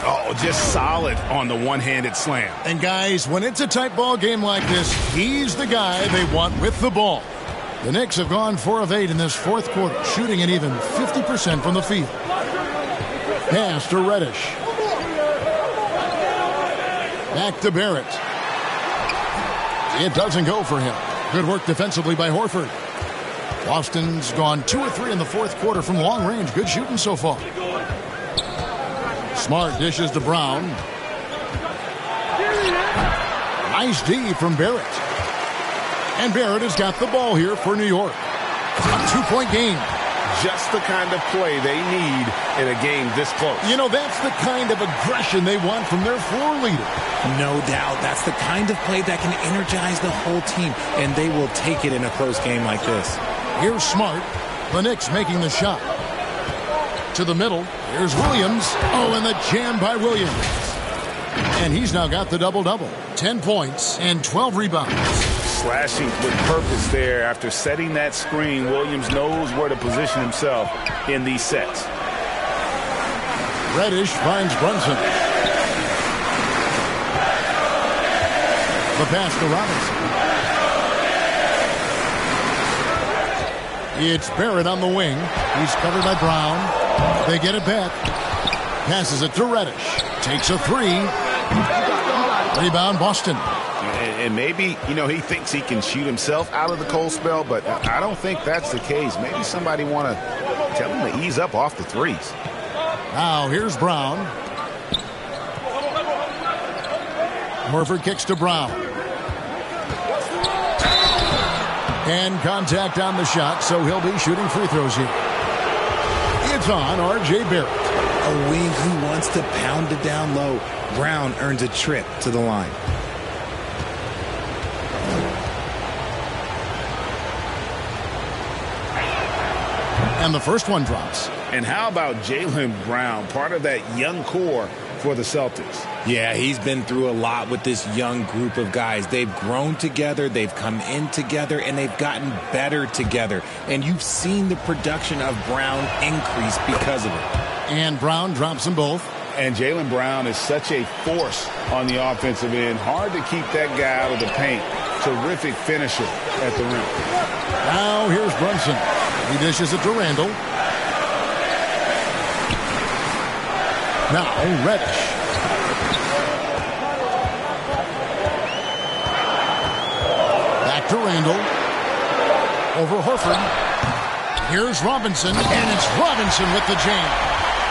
Oh, just solid on the one-handed slam. And guys, when it's a tight ball game like this, he's the guy they want with the ball. The Knicks have gone 4 of 8 in this fourth quarter, shooting an even 50% from the field. Pass to Reddish. Back to Barrett. It doesn't go for him. Good work defensively by Horford. Boston's gone 2 of 3 in the fourth quarter from long range. Good shooting so far. Smart dishes to Brown. Nice D from Barrett. And Barrett has got the ball here for New York. A 2-point game. Just the kind of play they need in a game this close. You know, that's the kind of aggression they want from their floor leader. No doubt. That's the kind of play that can energize the whole team, and they will take it in a close game like this. Here's Smart. The Knicks making the shot. To the middle. Here's Williams. Oh, and the jam by Williams. And he's now got the double-double. 10 points and 12 rebounds. Slashing with purpose there. After setting that screen, Williams knows where to position himself in these sets. Reddish finds Brunson. The pass to Robinson. It's Barrett on the wing. He's covered by Brown. They get it back. Passes it to Reddish. Takes a 3. Rebound Boston. And maybe, you know, he thinks he can shoot himself out of the cold spell, but I don't think that's the case. Maybe somebody want to tell him to ease up off the threes. Now here's Brown. Horford kicks to Brown. And contact on the shot, so he'll be shooting free throws here. It's on R.J. Barrett. A wing who wants to pound it down low. Brown earns a trip to the line. And the first one drops. And how about Jaylen Brown, part of that young core for the Celtics. Yeah, he's been through a lot with this young group of guys. They've grown together, they've come in together, and they've gotten better together. And you've seen the production of Brown increase because of it. And Brown drops them both. And Jaylen Brown is such a force on the offensive end. Hard to keep that guy out of the paint. Terrific finisher at the rim. Now here's Brunson. He dishes it to Randall. Now Reddish. Back to Randall. Over Horford. Here's Robinson, and it's Robinson with the jam.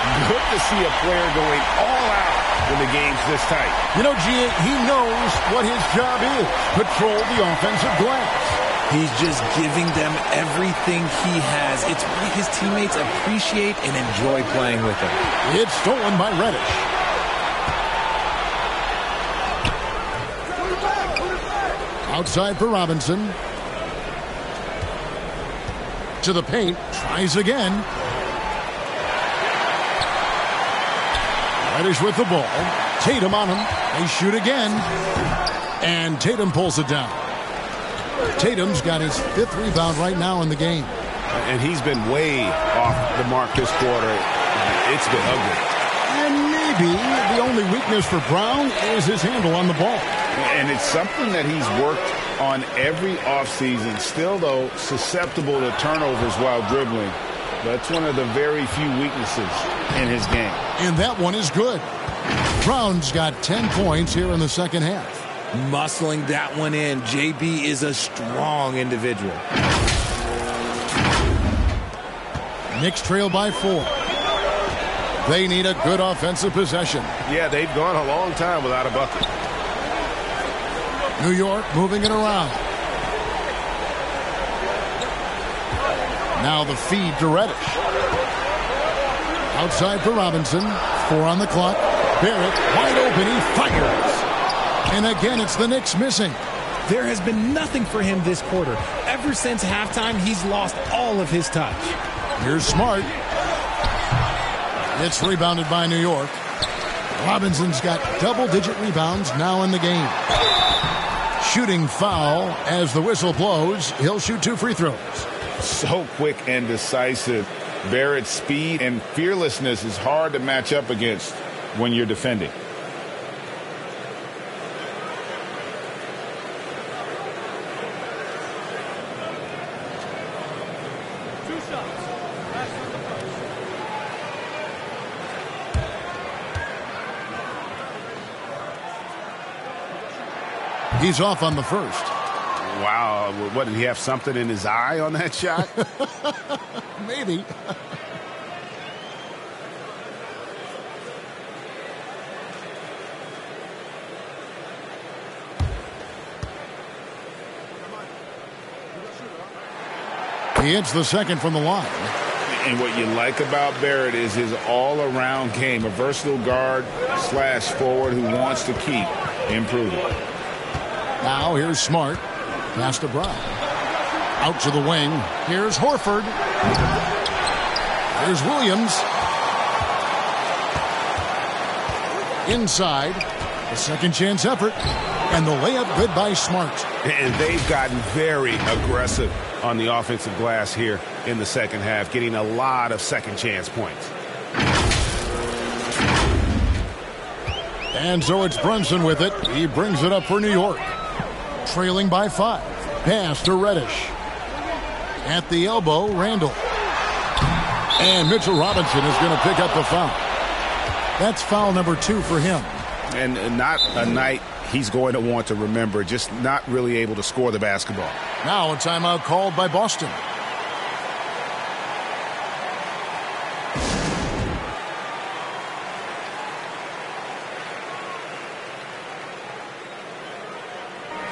Good to see a player going all out when the game's this tight. You know, G, he knows what his job is. Control the offensive glass. He's just giving them everything he has. It's why his teammates appreciate and enjoy playing with him. It's stolen by Reddish. Outside for Robinson. To the paint. Tries again. Reddish with the ball. Tatum on him. They shoot again. And Tatum pulls it down. Tatum's got his 5th rebound right now in the game. And he's been way off the mark this quarter. It's been ugly. And maybe the only weakness for Brown is his handle on the ball. And it's something that he's worked on every offseason. Still, though, susceptible to turnovers while dribbling. That's one of the very few weaknesses in his game. And that one is good. Brown's got 10 points here in the second half. Muscling that one in. JB is a strong individual. Knicks trail by 4. They need a good offensive possession. Yeah, they've gone a long time without a bucket. New York moving it around. Now the feed to Reddish. Outside for Robinson. 4 on the clock. Barrett wide open. He fires. And again, it's the Knicks missing. There has been nothing for him this quarter. Ever since halftime, he's lost all of his touch. Here's Smart. It's rebounded by New York. Robinson's got double-digit rebounds now in the game. Shooting foul as the whistle blows. He'll shoot 2 free throws. So quick and decisive. Barrett's speed and fearlessness is hard to match up against when you're defending. He's off on the first. Wow. What, did he have something in his eye on that shot? Maybe. He hits the second from the line. And what you like about Barrett is his all-around game. A versatile guard / forward who wants to keep improving. Now here's Smart. Pass to Brown. Out to the wing. Here's Horford. Here's Williams. Inside. A second chance effort. And the layup good by Smart. And they've gotten very aggressive on the offensive glass here in the second half, getting a lot of second chance points. And so it's Brunson with it. He brings it up for New York. Trailing by 5. Pass to Reddish. At the elbow, Randall. And Mitchell Robinson is going to pick up the foul. That's foul number 2 for him. And not a night he's going to want to remember, just not really able to score the basketball. Now a timeout called by Boston.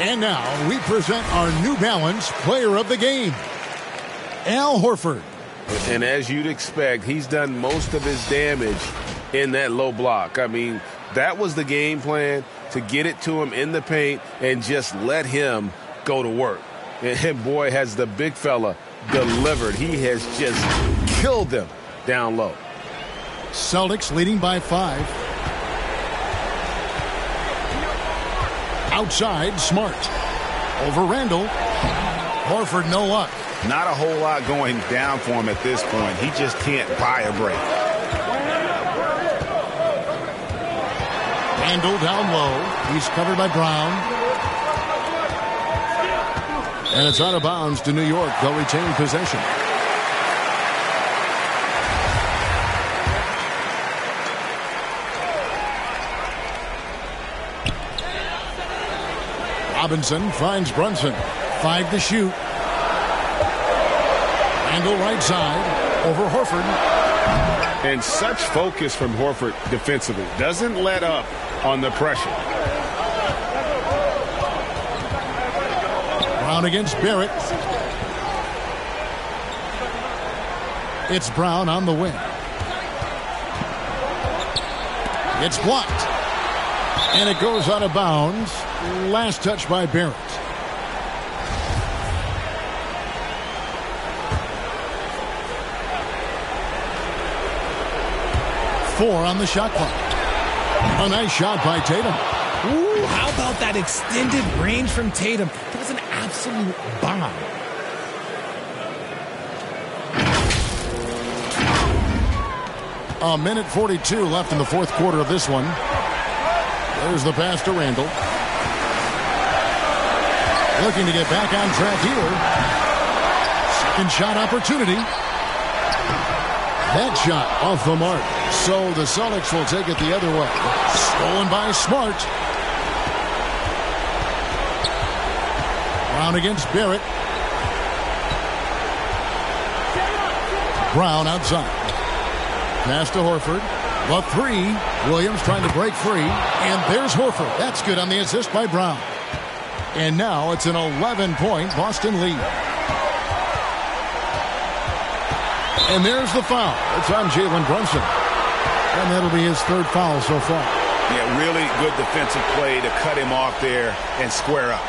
And now we present our New Balance Player of the Game, Al Horford. And as you'd expect, he's done most of his damage in that low block. I mean, that was the game plan, to get it to him in the paint and just let him go to work. And boy, has the big fella delivered. He has just killed them down low. Celtics leading by 5. Outside, Smart. Over Randall. Horford, no luck. Not a whole lot going down for him at this point. He just can't buy a break. Randall down low. He's covered by Brown. And it's out of bounds to New York. They'll retain possession. Robinson finds Brunson. 5 to shoot. Randall right side. Over Horford. And such focus from Horford defensively. Doesn't let up on the pressure. Brown against Barrett. It's Brown on the wing. It's blocked. And it goes out of bounds. Last touch by Barrett. Four on the shot clock. A nice shot by Tatum. Ooh, how about that extended range from Tatum? That was an absolute bomb. A minute 42 left in the fourth quarter of this one. There's the pass to Randall. Looking to get back on track here. Second shot opportunity. That shot off the mark. So the Celtics will take it the other way. Stolen by Smart. Brown against Barrett. Brown outside. Pass to Horford. The three. Williams trying to break free. And there's Horford. That's good on the assist by Brown. And now it's an 11-point Boston lead. And there's the foul. It's on Jalen Brunson. And that'll be his third foul so far. Yeah, really good defensive play to cut him off there and square up.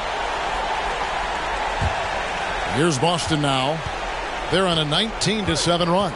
Here's Boston now. They're on a 19-7 run.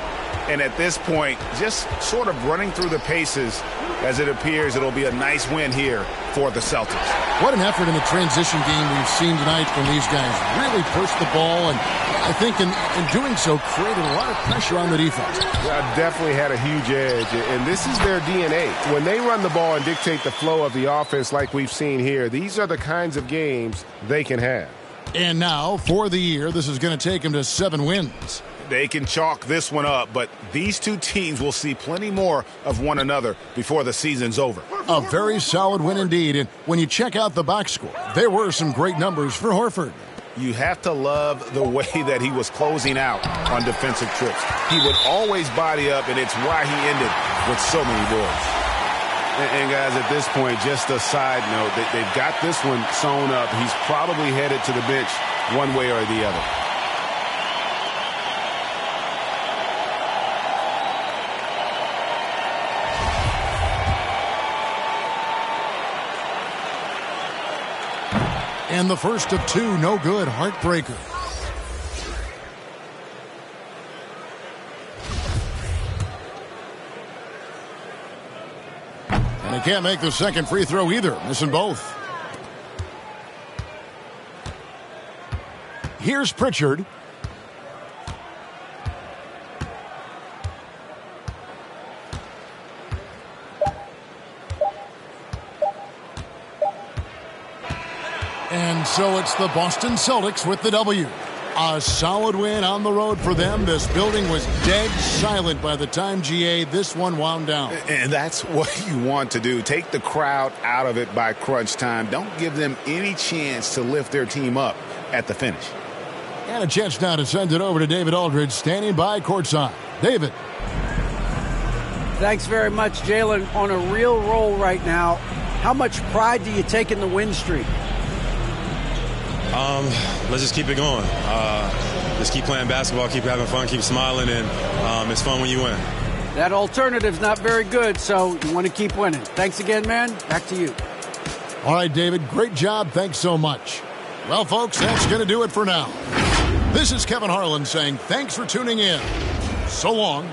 And at this point, just sort of running through the paces, as it appears it'll be a nice win here for the Celtics. What an effort in the transition game we've seen tonight from these guys. Really pushed the ball, and I think in doing so created a lot of pressure on the defense. Yeah, definitely had a huge edge, and this is their DNA. When they run the ball and dictate the flow of the offense like we've seen here, these are the kinds of games they can have. And now, for the year, this is going to take them to 7 wins. They can chalk this one up, but these two teams will see plenty more of one another before the season's over. A very solid win indeed, and when you check out the box score, there were some great numbers for Horford. You have to love the way that he was closing out on defensive trips. He would always body up, and it's why he ended with so many boards. And guys, at this point, just a side note, they've got this one sewn up. He's probably headed to the bench one way or the other. And the first of 2, no good, heartbreaker. And he can't make the second free throw either, missing both. Here's Pritchard. And so it's the Boston Celtics with the W. A solid win on the road for them. This building was dead silent by the time, GA, this one wound down. And that's what you want to do. Take the crowd out of it by crunch time. Don't give them any chance to lift their team up at the finish. And a chance now to send it over to David Aldridge, standing by courtside. David. Thanks very much, Jalen. On a real roll right now. How much pride do you take in the win streak? Let's just keep it going. Just keep playing basketball, keep having fun, keep smiling, and it's fun when you win. That alternative's not very good, so you want to keep winning. Thanks again, man. Back to you. All right, David, great job. Thanks so much. Well, folks, that's going to do it for now. This is Kevin Harlan saying thanks for tuning in. So long.